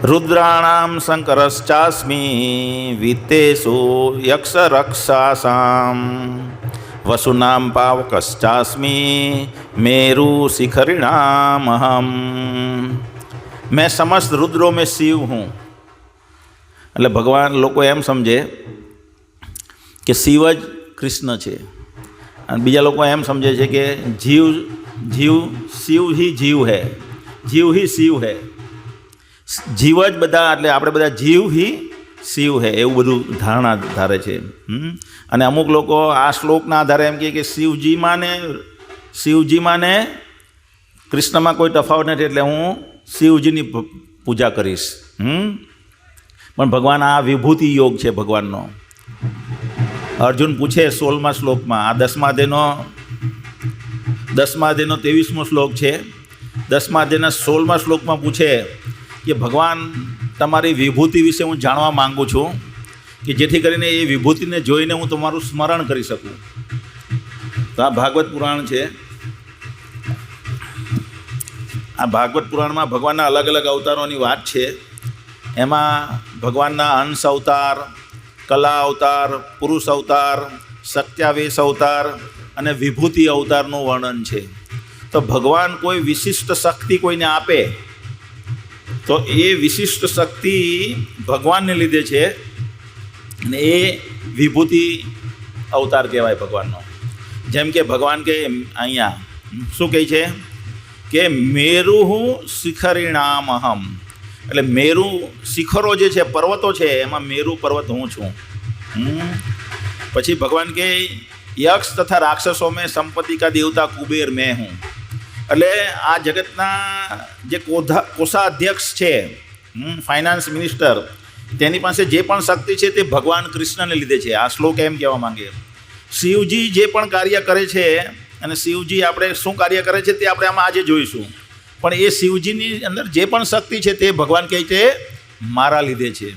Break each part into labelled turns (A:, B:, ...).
A: रुद्राणां शंकरश्चास्मि वित्तेषु यक्षरक्षासां वसुनां पावकश्चास्मि मेरुशिखरिणामहं। मैं समस्त रुद्रों में शिव हूँ। એટલે ભગવાન લોકો એમ સમજે કે શિવ જ કૃષ્ણ છે, અને બીજા લોકો એમ સમજે છે કે જીવ જીવ શિવ ही જીવ है, જીવ ही शिव है, જીવ જ બધા એટલે આપણે બધા જીવ ही શિવ है, એવું બધું ધારણા ધારે છે। અને અમુક લોકો આ શ્લોકના આધારે એમ કહે કે શિવજીમાં ને કૃષ્ણમાં કોઈ તફાવત નથી, એટલે હું શિવજીની પૂજા કરીશ। પણ ભગવાન આ વિભૂતિ યોગ છે ભગવાનનો। અર્જુન પૂછે 16મા શ્લોકમાં, આ 10મા અધ્યાયનો 23મો શ્લોક છે। 10મા અધ્યાયના 16મા શ્લોકમાં પૂછે કે ભગવાન તમારી વિભૂતિ વિશે હું જાણવા માગું છું કે જેથી કરીને એ વિભૂતિને જોઈને હું તમારું સ્મરણ કરી શકું। તો આ ભાગવત પુરાણ છે। આ ભાગવત પુરાણમાં ભગવાનના અલગ અલગ અવતારોની વાત છે। એમાં ભગવાનના અંશ અવતાર, કલા અવતાર, પુરુષ અવતાર, સત્યાવેશ અવતાર અને વિભૂતિ અવતારનું વર્ણન છે। તો ભગવાન કોઈ વિશિષ્ટ શક્તિ કોઈને આપે તો એ વિશિષ્ટ શક્તિ ભગવાનને લીધે છે, અને એ વિભૂતિ અવતાર કહેવાય ભગવાનનો। જેમ કે ભગવાન કે અહીંયા શું કહે છે કે મેરુહુ શિખરિણામહમ, એટલે મેરુ શિખરો જે છે, પર્વતો છે, એમાં મેરુ પર્વત હું છું। પછી ભગવાન કે યક્ષ તથા રાક્ષસો મેં સંપત્તિ કા દેવતા કુબેર મેં હું, એટલે આ જગતના જે કોષાધ્યક્ષ છે, ફાઇનાન્સ મિનિસ્ટર, તેની પાસે જે પણ શક્તિ છે તે ભગવાન કૃષ્ણને લીધે છે। આ શ્લોક એમ કહેવા માંગે શિવજી જે પણ કાર્ય કરે છે, અને શિવજી આપણે શું કાર્ય કરે છે તે આપણે આમાં આજે જોઈશું, પણ એ શિવજીની અંદર જે પણ શક્તિ છે તે ભગવાન કહે છે મારા લીધે છે।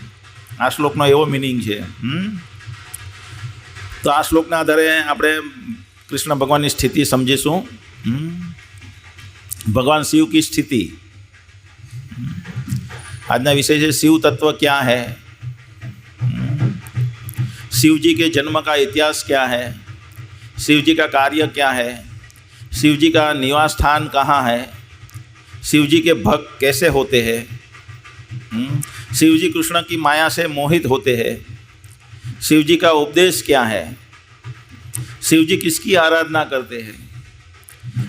A: આ શ્લોકનો એવો મિનિંગ છે। તો આ શ્લોકના આધારે આપણે કૃષ્ણ ભગવાનની સ્થિતિ સમજીશું। भगवान शिव की स्थिति, आज विषय है शिव तत्व क्या है, शिव जी के जन्म का इतिहास क्या है, शिव जी का कार्य क्या है, शिव जी का निवास स्थान कहाँ है, शिव जी के भक्त कैसे होते हैं, शिव जी कृष्ण की माया से मोहित होते हैं, शिव जी का उपदेश क्या है, शिव जी किसकी आराधना करते हैं,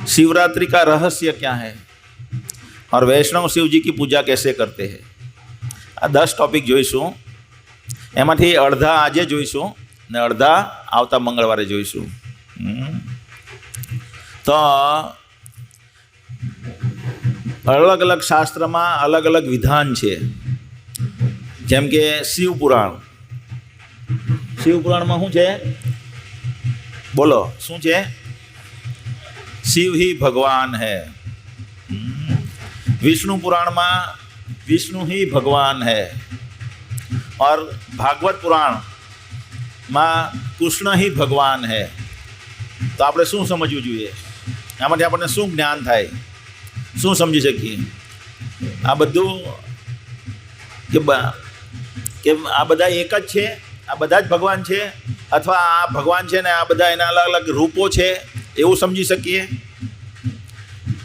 A: शिवरात्रि का रहस्य क्या है, और वैष्णव शिव जी की पूजा कैसे करते हैं। आ 10 टॉपिक જોઈશું। એમાંથી અડધા આજે જોઈશું ને અડધા આવતા મંગળવારે જોઈશું। તો અલગ અલગ શાસ્ત્રમાં અલગ અલગ વિધાન છે। જેમ કે શિવપુરાણ, શિવપુરાણમાં શું છે બોલો, શું છે? शिव ही भगवान है। विष्णु पुराण में विष्णु ही भगवान है, और भागवत पुराण में कृष्ण ही भगवान है। तो आपणे शू समझवू जोईए, आमांथी आपणे शू ज्ञान थाय, शू समझी सकीए? आ बधुं के आ बधा एक ज छे, आ बधा ज भगवान छे, अथवा आ भगवान छे ने आ बधा एना अलग अलग रूपो छे એવું સમજી શકીએ?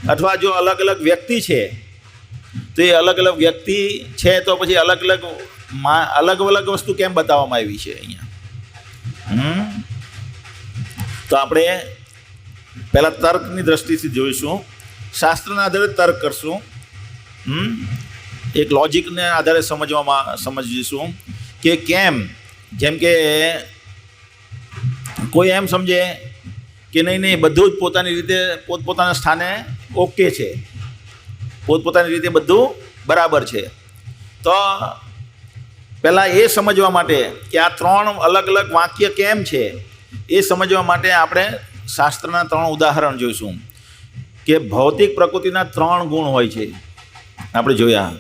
A: અથવા જો અલગ અલગ વ્યક્તિ છે તો એ અલગ અલગ વ્યક્તિ છે, તો પછી અલગ અલગ વસ્તુ કેમ બતાવવામાં આવી છે અહીંયા? તો આપણે પહેલાં તર્કની દ્રષ્ટિથી જોઈશું, શાસ્ત્રના આધારે તર્ક કરશું, એક લોજિકને આધારે સમજીશું કે કેમ। જેમ કે કોઈ એમ સમજે કે નહીં બધું જ પોતાની રીતે પોતપોતાના સ્થાને ઓકે છે, પોતપોતાની રીતે બધું બરાબર છે। તો પહેલાં એ સમજવા માટે કે આ 3 અલગ અલગ વાક્ય કેમ છે એ સમજવા માટે આપણે શાસ્ત્રના 3 ઉદાહરણ જોઈશું કે ભૌતિક પ્રકૃતિના 3 ગુણ હોય છે। આપણે જોયા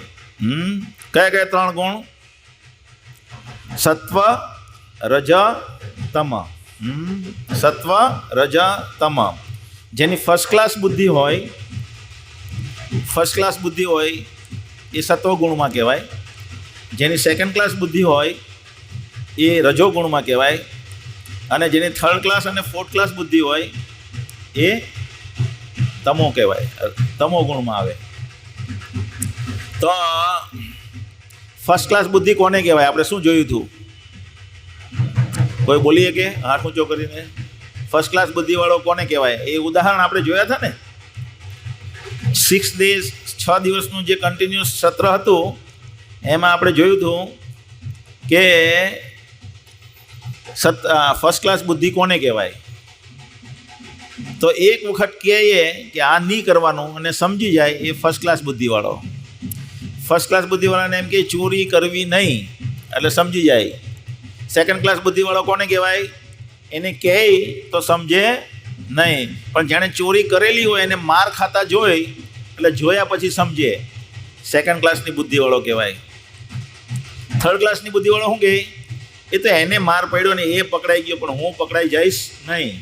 A: કયા કયા 3 ગુણ? સત્વ, રજ, તમ। સત્વ, રજ, તમ, જેની ફર્સ્ટ ક્લાસ બુદ્ધિ હોય એ સત્વગુણમાં કહેવાય, જેની સેકન્ડ ક્લાસ બુદ્ધિ હોય એ રજોગુણમાં કહેવાય, અને જેની થર્ડ ક્લાસ અને ફોર્થ ક્લાસ બુદ્ધિ હોય એ તમો કહેવાય, તમો ગુણમાં આવે. તો ફર્સ્ટ ક્લાસ બુદ્ધિ કોને કહેવાય? આપણે શું જોયું હતું? કોઈ બોલીએ કે હાથ ઊંચો કરીને? ફર્સ્ટ ક્લાસ બુદ્ધિવાળો કોને કહેવાય? એ ઉદાહરણ આપણે જોયા હતા ને. 6 days 6 દિવસનું જે કન્ટિન્યુઅસ સત્ર હતું એમાં આપણે જોયું હતું કે ફર્સ્ટ ક્લાસ બુદ્ધિ કોને કહેવાય? તો એક વખત કહીએ કે આ નહીં કરવાનું અને સમજી જાય એ ફર્સ્ટ ક્લાસ બુદ્ધિવાળો. ફર્સ્ટ ક્લાસ બુદ્ધિવાળાને એમ કે ચોરી કરવી નહીં એટલે સમજી જાય. સેકન્ડ ક્લાસ બુદ્ધિવાળો કોને કહેવાય? એને કહે તો સમજે નહીં, પણ જેણે ચોરી કરેલી હોય એને માર ખાતા જોઈ એટલે જોયા પછી સમજે, સેકન્ડ ક્લાસની બુદ્ધિવાળો કહેવાય. થર્ડ ક્લાસની બુદ્ધિવાળો શું કહે? એ તો એને માર પડ્યો ને એ પકડાઈ ગયો પણ હું પકડાઈ જઈશ નહીં,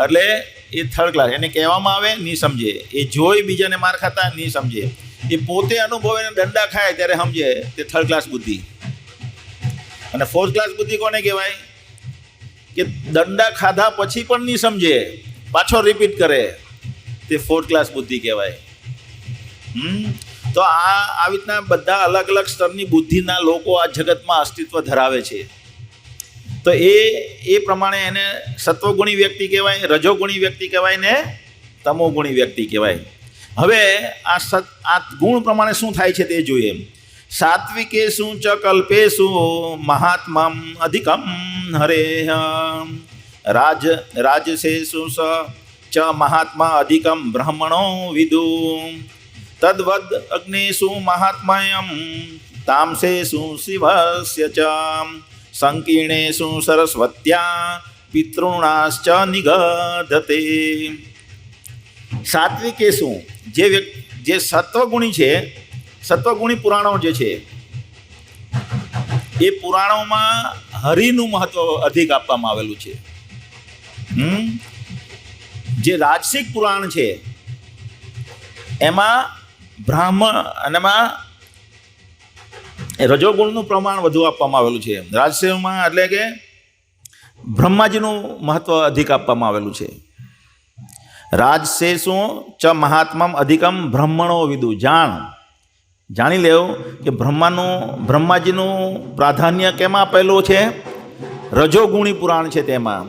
A: એટલે એ થર્ડ ક્લાસ. એને કહેવામાં આવે નહીં સમજે, એ જોઈ બીજાને માર ખાતા નહીં સમજે, એ પોતે અનુભવે ને દંડા ખાય ત્યારે સમજે, તે થર્ડ ક્લાસ બુદ્ધિ. અને ફોર્થ ક્લાસ બુદ્ધિ કોને કહેવાય? કે દંડા ખાધા પછી પણ નહીં સમજે, પાછો રિપીટ કરે, તે ફોર્થ ક્લાસ બુદ્ધિ કહેવાય. તો આવી રીતના બધા અલગ અલગ સ્તરની બુદ્ધિના લોકો આ જગતમાં અસ્તિત્વ ધરાવે છે. તો એ પ્રમાણે એને સત્વગુણી વ્યક્તિ કહેવાય, રજોગુણી વ્યક્તિ કહેવાય ને તમોગુણી વ્યક્તિ કહેવાય. હવે આ ગુણ પ્રમાણે શું થાય છે તે જોઈએ. સાત્વિકેષુ ચ કલ્પેષુ મહાત્મમ અધિકમ હરેહ, રાજસેષુ ચ મહાત્મા અધિકમ બ્રહ્મણો વિદુ, તદ્વદ અગ્નેષુ મહાત્મયમ તામસેષુ શિવસ્ય ચ, સંકીર્ણેષુ સરસ્વત્યા પિતॄણાશ્ચ નિગધતે. સાત્વિકેષુ જે સત્વગુણી છે, સત્વગુણી પુરાણો જે છે એ પુરાણોમાં હરિનું મહત્વ અધિક આપવામાં આવેલું છે. જે રાજસિક પુરાણ છે એમાં બ્રાહ્મણ અને એમાં રજોગુણનું પ્રમાણ વધુ આપવામાં આવેલું છે. રાજસિકમાં એટલે કે બ્રહ્માજીનું મહત્વ અધિક આપવામાં આવેલું છે. રાજસેષુ ચ મહાત્મમ અધિકમ બ્રહ્મણો વિદુ, જાણી લેવું કે બ્રહ્માજીનું પ્રાધાન્ય કેમાં આપેલું છે? રજોગુણી પુરાણ છે તેમાં.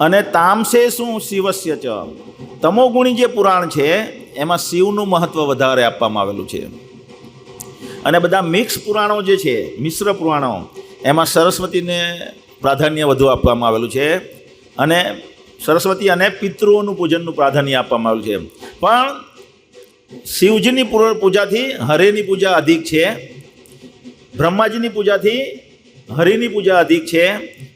A: અને તામસેષુ શિવસ્ય ચ, તમોગુણી જે પુરાણ છે એમાં શિવનું મહત્વ વધારે આપવામાં આવેલું છે. અને બધા મિક્સ પુરાણો જે છે, મિશ્ર પુરાણો, એમાં સરસ્વતીને પ્રાધાન્ય વધુ આપવામાં આવેલું છે, અને સરસ્વતી અને પિતૃઓનું પૂજનનું પ્રાધાન્ય આપવામાં આવેલું છે. પણ શિવજીની પૂજાથી હરેની પૂજા અધિક છે, બ્રહ્માજીની પૂજાથી હરિની પૂજા અધિક છે,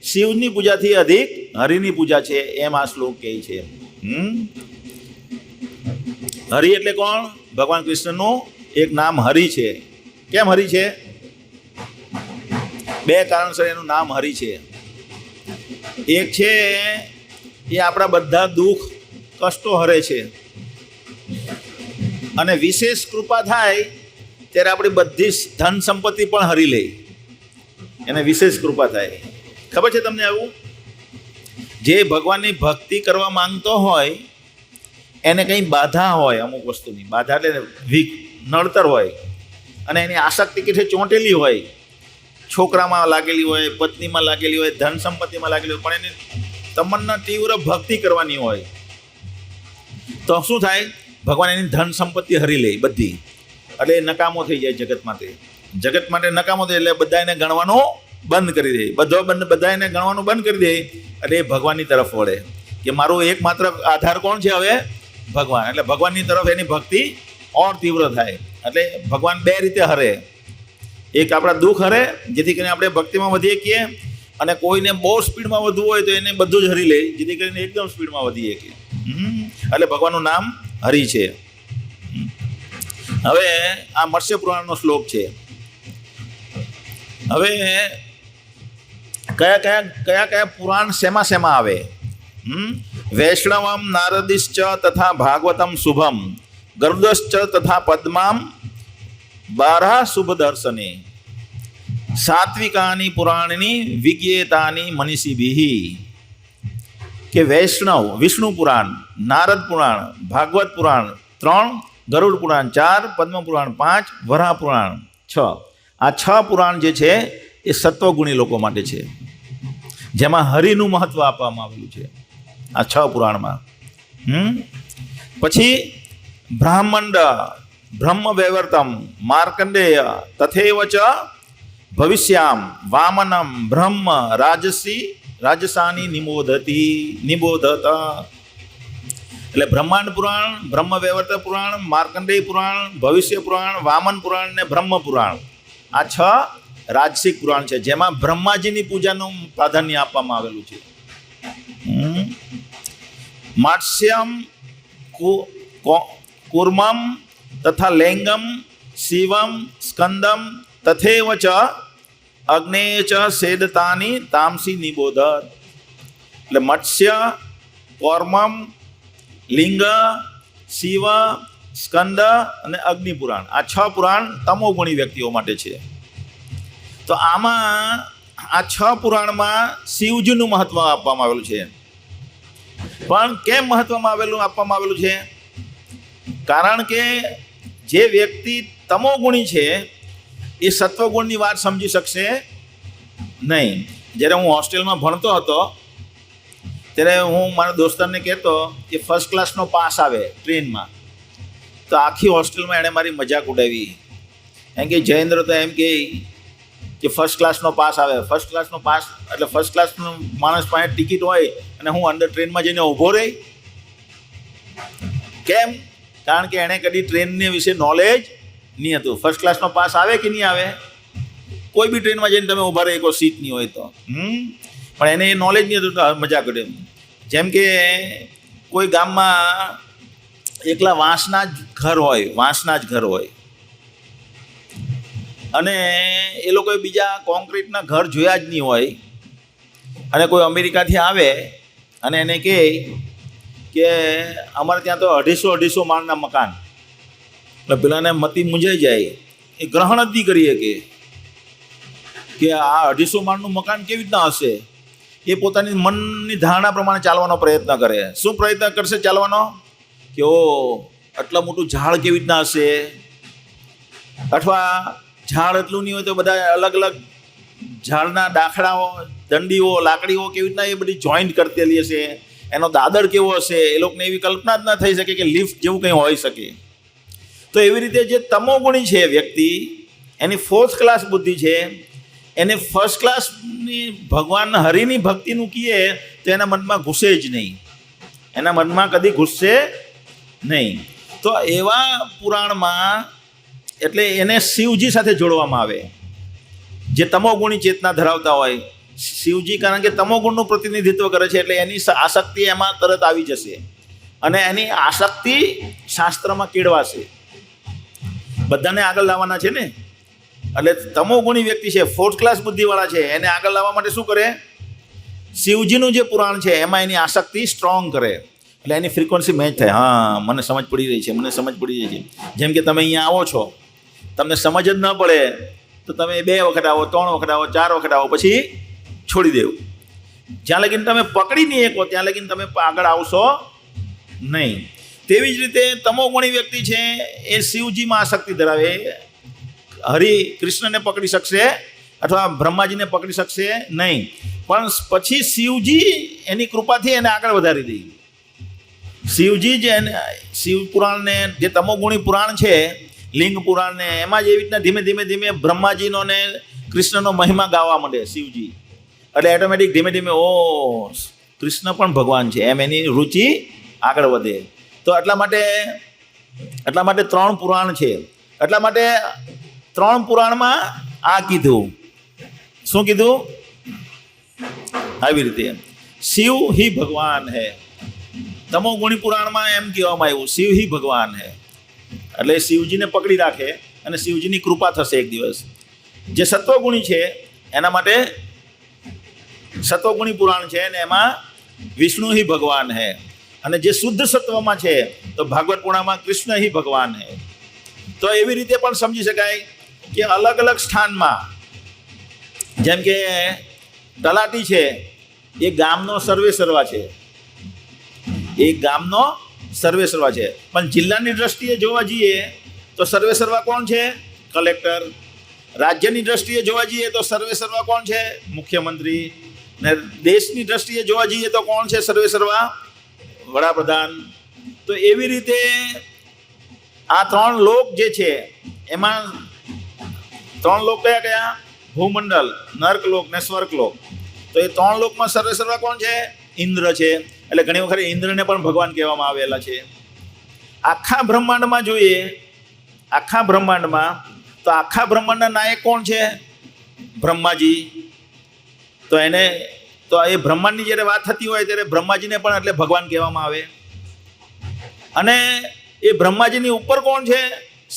A: શિવની પૂજાથી અધિક હરિની પૂજા છે, એમ આ શ્લોક કહે છે. હરિ એટલે કોણ? ભગવાન કૃષ્ણનું એક નામ હરિ છે. કેમ હરિ છે? બે કારણસર એનું નામ હરિ છે. એક છે એ આપણા બધા દુઃખ કષ્ટો હરે છે, અને વિશેષ કૃપા થાય ત્યારે આપણી બધી ધન સંપત્તિ પણ હરી લે, એને વિશેષ કૃપા થાય. ખબર છે તમને આવું? જે ભગવાનની ભક્તિ કરવા માંગતો હોય એને કંઈ બાધા હોય, અમુક વસ્તુની બાધા એટલે નડતર હોય, અને એની આસક્તિ કેટલી ચોંટેલી હોય, છોકરામાં લાગેલી હોય, પત્નીમાં લાગેલી હોય, ધન સંપત્તિમાં લાગેલી હોય, પણ એની તમન્ના તીવ્ર ભક્તિ કરવાની હોય, તો શું થાય? ભગવાન એની ધન સંપત્તિ હરી લે બધી, એટલે એ નકામો થઈ જાય જગત માટે. જગત માટે નકામો થાય એટલે બધા એને ગણવાનું બંધ કરી દે, બધા એને ગણવાનું બંધ કરી દે, એટલે એ ભગવાનની તરફ વળે કે મારો એકમાત્ર આધાર કોણ છે? હવે ભગવાન. એટલે ભગવાનની તરફ એની ભક્તિ ઓર તીવ્ર થાય. એટલે ભગવાન બે રીતે હરે. એક આપણા દુઃખ હરે, જેથી કરીને આપણે ભક્તિમાં વધી શકીએ, અને કોઈને બહુ સ્પીડમાં વધવું હોય તો એને બધું જ હરી લે, જેથી કરીને એકદમ સ્પીડમાં વધી શકીએ. એટલે ભગવાનનું નામ હરિ છે. હવે આ મત્સ્ય પુરાણનો શ્લોક છે. હવે કયા પુરાણ શેમાં આવે? વૈષ્ણવમ નારદિશ્ચ તથા ભાગવતમ શુભમ, ગરુડશ્ચ તથા પદ્મામ 12 શુભ દર્શને સાત્વિકાની પુરાણની વિજ્ઞેતાની મનીષીભિ કે વૈષ્ણવ વિષ્ણુ પુરાણ, નારદ પુરાણ, ભાગવત પુરાણ 3, ગરુડ પુરાણ 4, પદ્મ પુરાણ 5, વરાહ પુરાણ 6. આ 6 પુરાણ જે છે એ સત્વગુણી લોકો માટે છે, જેમાં હરિનું મહત્વ આપવામાં આવેલું છે આ 6 પુરાણમાં. પછી બ્રાહ્મંડ, બ્રહ્મ વૈવર્તમ, માર્કંડેય, તથૈવ ચ ભવિષ્યામ, વામનમ, બ્રહ્મ, રાજસાની નિબોધત. એટલે બ્રહ્માંડ પુરાણ, બ્રહ્મ વૈવર્ત પુરાણ, માર્કંડેય પુરાણ, ભવિષ્ય પુરાણ, વામન પુરાણ ને બ્રહ્મ પુરાણ, આ 6 રાજસિક પુરાણ છે, જેમાં બ્રહ્માજીની પૂજાનું પ્રાધાન્ય આપવામાં આવેલું છે. માત્સ્યમ, કુર્મમ તથા લૈંગમ, શિવમ, સ્કંદમ, તથૈવ ચ અગ્નેય ચ સેદતાની તામસી નિબોધત. એટલે મત્સ્ય, કૌર્મમ, લિંગ, શિવ, સ્કંદ અને અગ્નિ પુરાણ, આ 6 પુરાણ તમોગુણી વ્યક્તિઓ માટે છે. તો આમાં આ 6 પુરાણમાં શિવજીનું મહત્વ આપવામાં આવેલું છે. પણ કેમ મહત્વમાં આપવામાં આવેલું છે? કારણ કે જે વ્યક્તિ તમોગુણી છે એ સત્વગુણની વાત સમજી શકશે નહીં. જ્યારે હું હોસ્ટેલમાં ભણતો હતો ત્યારે હું મારા દોસ્તારને કહેતો કે ફર્સ્ટ ક્લાસનો પાસ આવે ટ્રેનમાં, તો આખી હોસ્ટેલમાં એણે મારી મજાક ઉડાવી. એમ કે જયેન્દ્ર તો એમ કે ફર્સ્ટ ક્લાસનો પાસ આવે. ફર્સ્ટ ક્લાસનો પાસ એટલે ફર્સ્ટ ક્લાસનો માણસ પાસે ટિકિટ હોય અને હું અંદર ટ્રેનમાં જઈને ઊભો રહી? કેમ? કારણ કે એણે કદી ટ્રેનની વિશે નોલેજ નહીં હતું. ફર્સ્ટ ક્લાસનો પાસ આવે કે નહીં આવે? કોઈ બી ટ્રેનમાં જઈને તમે ઊભા રહી, કોઈ સીટ નહીં હોય તો. પણ એને એ નોલેજ નહીં હતું, તો મજા કરે. જેમ કે કોઈ ગામમાં એકલા વાંસના જ ઘર હોય અને એ લોકોએ બીજા કોન્ક્રીટના ઘર જોયા જ નહીં હોય, અને કોઈ અમેરિકાથી આવે અને એને કહે કે અમારે ત્યાં તો 250 માળના મકાન, એટલે પેલાને મતી મૂંઝાઈ જાય, એ ગ્રહણ જ નહીં કરી કે આ 250 માળનું મકાન કેવી રીતના હશે. એ પોતાની મનની ધારણા પ્રમાણે ચાલવાનો પ્રયત્ન કરે. શું પ્રયત્ન કરશે ચાલવાનો? કે ઓ આટલા મોટું ઝાડ કેવી રીતના હશે, અથવા ઝાડ એટલું નહીં હોય તો બધા અલગ અલગ ઝાડના દાખલાઓ, દંડીઓ, લાકડીઓ કેવી રીતના એ બધી જોઈન્ટ કરતેલી હશે, એનો દાદર કેવો હશે, એ લોકોને એવી કલ્પના જ ન થઈ શકે કે લિફ્ટ જેવું કંઈ હોઈ શકે. તો એવી રીતે જે તમોગુણી છે વ્યક્તિ, એની 4th ક્લાસ બુદ્ધિ છે, એને ફર્સ્ટ ક્લાસની ભગવાન હરિની ભક્તિનું કહીએ તો એના મનમાં ઘૂસે જ નહીં, એના મનમાં કદી ઘૂસશે નહીં. તો એવા પુરાણમાં એટલે એને શિવજી સાથે જોડવામાં આવે, જે તમોગુણી ચેતના ધરાવતા હોય. શિવજી કારણ કે તમોગુણનું પ્રતિનિધિત્વ કરે છે, એટલે એની આસક્તિ એમાં તરત આવી જશે અને એની આસક્તિ શાસ્ત્રમાં કેળવાશે. બધાને આગળ લાવવાના છે ને. એટલે તમોગુણી વ્યક્તિ છે, 4th ક્લાસ બુદ્ધિવાળા છે, એને આગળ લાવવા માટે શું કરે? શિવજીનું જે પુરાણ છે એમાં એની આસક્તિ સ્ટ્રોંગ કરે, એટલે એની ફ્રીક્વન્સી મેચ થાય. હા, મને સમજ પડી રહી છે. જેમ કે તમે અહીંયા આવો છો, તમને સમજ જ ન પડે તો તમે 2 વખત આવો, 3 વખત આવો, 4 વખત આવો, પછી છોડી દેવું. જ્યાં લગીને તમે પકડી નહીં શકો ત્યાં લગીને તમે આગળ આવશો નહીં. તેવી જ રીતે તમોગુણી વ્યક્તિ છે એ શિવજીમાં આસક્તિ ધરાવે, હરિ કૃષ્ણને પકડી શકશે અથવા બ્રહ્માજીને પકડી શકશે નહીં. પણ પછી શિવજી એની કૃપાથી એને આગળ વધારી દે. શિવજી જે શિવ પુરાણને, જે તમોગુણી પુરાણ છે લિંગ પુરાણને, એમાં જ એવી રીતના ધીમે ધીમે બ્રહ્માજીનો ને કૃષ્ણનો મહિમા ગાવા માંડે શિવજી. એટલે ઓટોમેટિક ધીમે ઓ કૃષ્ણ પણ ભગવાન છે એમ એની રુચિ આગળ વધે. તો એટલા માટે 3 પુરાણ છે. એટલા માટે 3 પુરાણમાં આ કીધું. શું કીધું? આવી રીતે શિવ ही ભગવાન હૈ. તમોગુણી પુરાણમાં એમ કહેવામાં આવ્યું શિવ ही ભગવાન હૈ. એટલે શિવજીને પકડી રાખે અને શિવજીની કૃપા થશે એક દિવસ. જે સત્વગુણી છે એના માટે સત્વગુણી પુરાણ છે ને એમાં વિષ્ણુ ही ભગવાન હૈ. અને જે શુદ્ધ સત્વમાં છે તો ભાગવત પુરાણમાં કૃષ્ણ ही ભગવાન હૈ. તો એવી રીતે પણ સમજી શકાય કે અલગ અલગ સ્થાનમાં, જેમ કે તલાટી છે એ ગામનો સર્વેસર્વા છે, એ ગામનો સર્વેસર્વા છે, પણ જિલ્લાની દ્રષ્ટિએ જોવા જઈએ તો સર્વેસર્વા કોણ છે? કલેક્ટર. રાજ્યની દ્રષ્ટિએ જોવા જઈએ તો સર્વેસર્વા કોણ છે? મુખ્યમંત્રી. ને દેશની દ્રષ્ટિએ જોવા જઈએ તો કોણ છે સર્વેસર્વા? વડાપ્રધાન. તો એવી રીતે આ ત્રણ લોક જે છે એમાં ત્રણ લોક કયા કયા? ભૂમંડળ, નર્કલોક ને સ્વર્ગલોક. તો એ ત્રણ લોકમાં સર્વેસર્વા કોણ છે? ઇન્દ્ર છે. એટલે ઘણી વખત ઇન્દ્રને પણ ભગવાન કહેવામાં આવેલા છે. આખા બ્રહ્માંડમાં જોઈએ, આખા બ્રહ્માંડમાં તો આખા બ્રહ્માંડના નાયક કોણ છે? બ્રહ્માજી. તો એને તો એ બ્રહ્માંડની જ્યારે વાત થતી હોય ત્યારે બ્રહ્માજીને પણ એટલે ભગવાન કહેવામાં આવે. અને એ બ્રહ્માજીની ઉપર કોણ છે?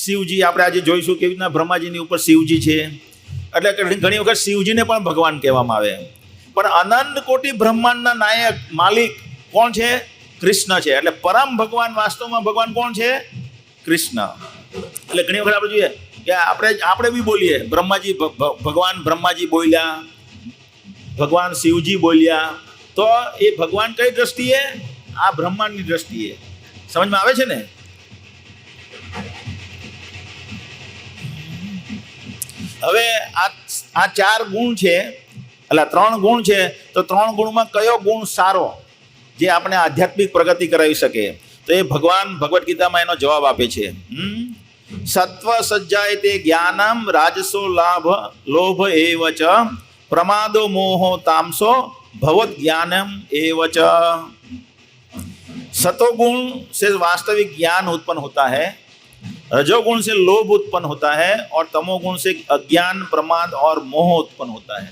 A: શિવજી. આપણે આજે જોઈશું કેવી રીતના બ્રહ્માજીની ઉપર શિવજી છે. એટલે ઘણી વખત શિવજીને પણ ભગવાન કહેવામાં આવે. પણ અનંત કોટી બ્રહ્માંડના નાયક માલિક કોણ છે? કૃષ્ણ છે. એટલે પરમ ભગવાન, વાસ્તવમાં ભગવાન કોણ છે? કૃષ્ણ. એટલે ઘણી વખત આપણે જોઈએ કે આપણે બી બોલીએ બ્રહ્માજી, ભગવાન બ્રહ્માજી બોલ્યા, ભગવાન શિવજી બોલ્યા. તો એ ભગવાન કઈ દ્રષ્ટિએ? આ બ્રહ્માંડની દ્રષ્ટિએ. સમજમાં આવે છે ને? હવે આ ચાર ગુણ છે, એટલે ત્રણ ગુણ છે. તો ત્રણ ગુણમાં કયો ગુણ સારો જે આપણે આધ્યાત્મિક પ્રગતિ કરાવી શકે? તો એ ભગવાન ભગવદ્ ગીતામાં એનો જવાબ આપે છે. સત્વ સજ્જાયતે જ્ઞાનમ રાજસો લોભ એવ ચ प्रमादो मोहो तामसो भवत ज्ञानम एवच। सतोगुण से वास्तविक ज्ञान उत्पन्न होता है, रजोगुण से लोभ उत्पन्न होता है और तमोगुण से अज्ञान, प्रमाद और मोह उत्पन्न होता है।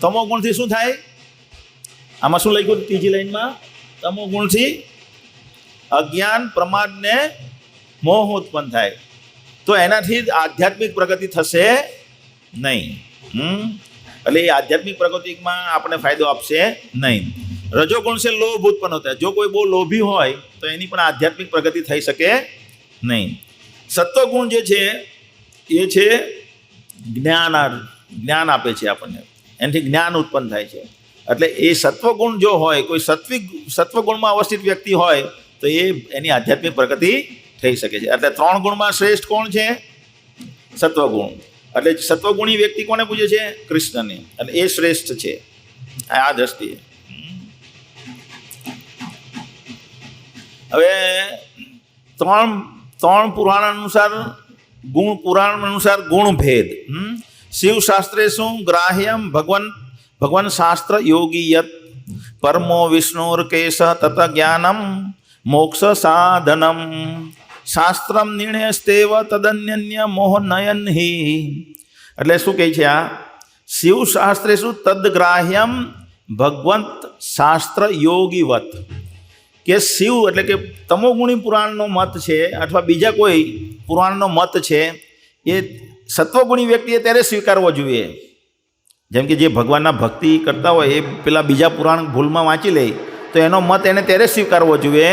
A: तमोगुण थी शू थाय? आमां शुं लख्युं तीजी लाइनमां? तमोगुण थी अज्ञान, प्रमाद ने मोह उत्पन्न थाय। तो एनाथी आध्यात्मिक प्रगति थशे नहीं। એટલે એ આધ્યાત્મિક પ્રગતિમાં આપણે ફાયદો આપશે નહીં. રજોગુણ છે લોભ ઉત્પન્ન હોતા. જો કોઈ બહુ લોભી હોય તો એની પણ આધ્યાત્મિક પ્રગતિ થઈ શકે નહીં. સત્વગુણ જે છે એ છે જ્ઞાન આપે છે આપણને, એનાથી જ્ઞાન ઉત્પન્ન થાય છે. એટલે એ સત્વગુણ જો હોય, કોઈ સત્વગુણમાં અવસ્થિત વ્યક્તિ હોય તો એ એની આધ્યાત્મિક પ્રગતિ થઈ શકે છે. એટલે ત્રણ ગુણમાં શ્રેષ્ઠ કોણ છે? સત્વગુણ. એટલે સત્વગુણી વ્યક્તિ કોને પૂજે છે? કૃષ્ણને. એટલે એ શ્રેષ્ઠ છે આ દ્રષ્ટિએ. હવે ત્રણ પુરાણ અનુસાર ગુણ ભેદ. શિવ શાસ્ત્રે શું ગ્રાહ્યમ ભગવાન શાસ્ત્ર યોગી યત પરમો વિષ્ણુર કેશ તત જ્ઞાનમ મોક્ષ સાધનમ શાસ્ત્રમ નિર્ણયસ્તેવ તદન્યન્ય મોહ નયન હિ. એટલે શું કહે છે આ? શિવ શાસ્ત્રે શું તદગ્રાહ્યમ ભગવંત શાસ્ત્ર યોગીવત. કે શિવ એટલે કે તમોગુણી પુરાણનો મત છે અથવા બીજા કોઈ પુરાણનો મત છે એ સત્વગુણી વ્યક્તિએ ત્યારે સ્વીકારવો જોઈએ. જેમ કે જે ભગવાનના ભક્તિ કરતા હોય એ પેલા બીજા પુરાણ ભૂલમાં વાંચી લે તો એનો મત એને ત્યારે સ્વીકારવો જોઈએ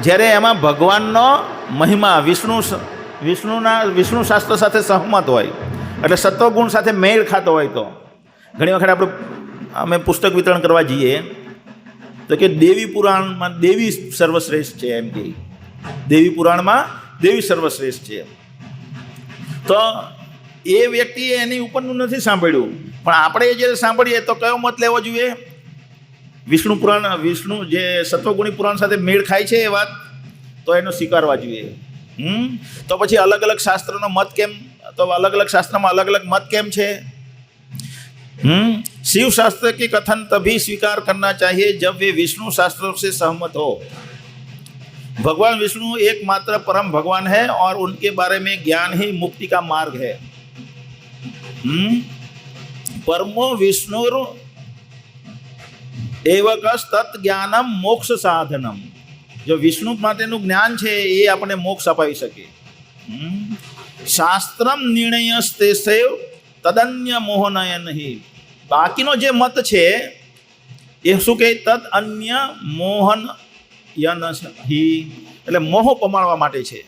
A: જ્યારે એમાં ભગવાનનો મહિમા વિષ્ણુ શાસ્ત્ર સાથે સહમત હોય, એટલે સત્વગુણ સાથે મેળ ખાતો હોય. તો ઘણી વખત અમે પુસ્તક વિતરણ કરવા જઈએ તો કે દેવી પુરાણમાં દેવી સર્વશ્રેષ્ઠ છે, એમ કે દેવી પુરાણમાં દેવી સર્વશ્રેષ્ઠ છે. તો એ વ્યક્તિએ એની ઉપરનું નથી સાંભળ્યું, પણ આપણે જ્યારે સાંભળીએ તો કયો મત લેવો જોઈએ? વિષ્ણુ જે સત્વગુણી પુરાણ સાથે મેળ ખાય છે એ વાત, તો એનો સ્વીકારવા જોઈએ. તો પછી અલગ અલગ શાસ્ત્રનો મત કેમ? તો અલગ અલગ શાસ્ત્રમાં અલગ અલગ મત કેમ છે? शिव शास्त्र के कथन तभी स्वीकार करना चाहिए जब वे विष्णु शास्त्रों से सहमत हो। भगवान विष्णु एकमात्र परम भगवान है और उनके बारे में ज्ञान ही मुक्ति का मार्ग है। परमो विष्णुर एवकस तत् ज्ञानम मोक्ष साधनम. जो विष्णु माटेનું જ્ઞાન છે એ આપણે મોક્ષ અપાવી શકે. શાસ્ત્રમ નિર્ણયસ્તે સેવ તદન્ય મોહનય નહીં. બાકીનો જે મત છે એ શું કહે? તદ અન્ય મોહન યન હિ, એટલે મોહ પમાડવા માટે છે.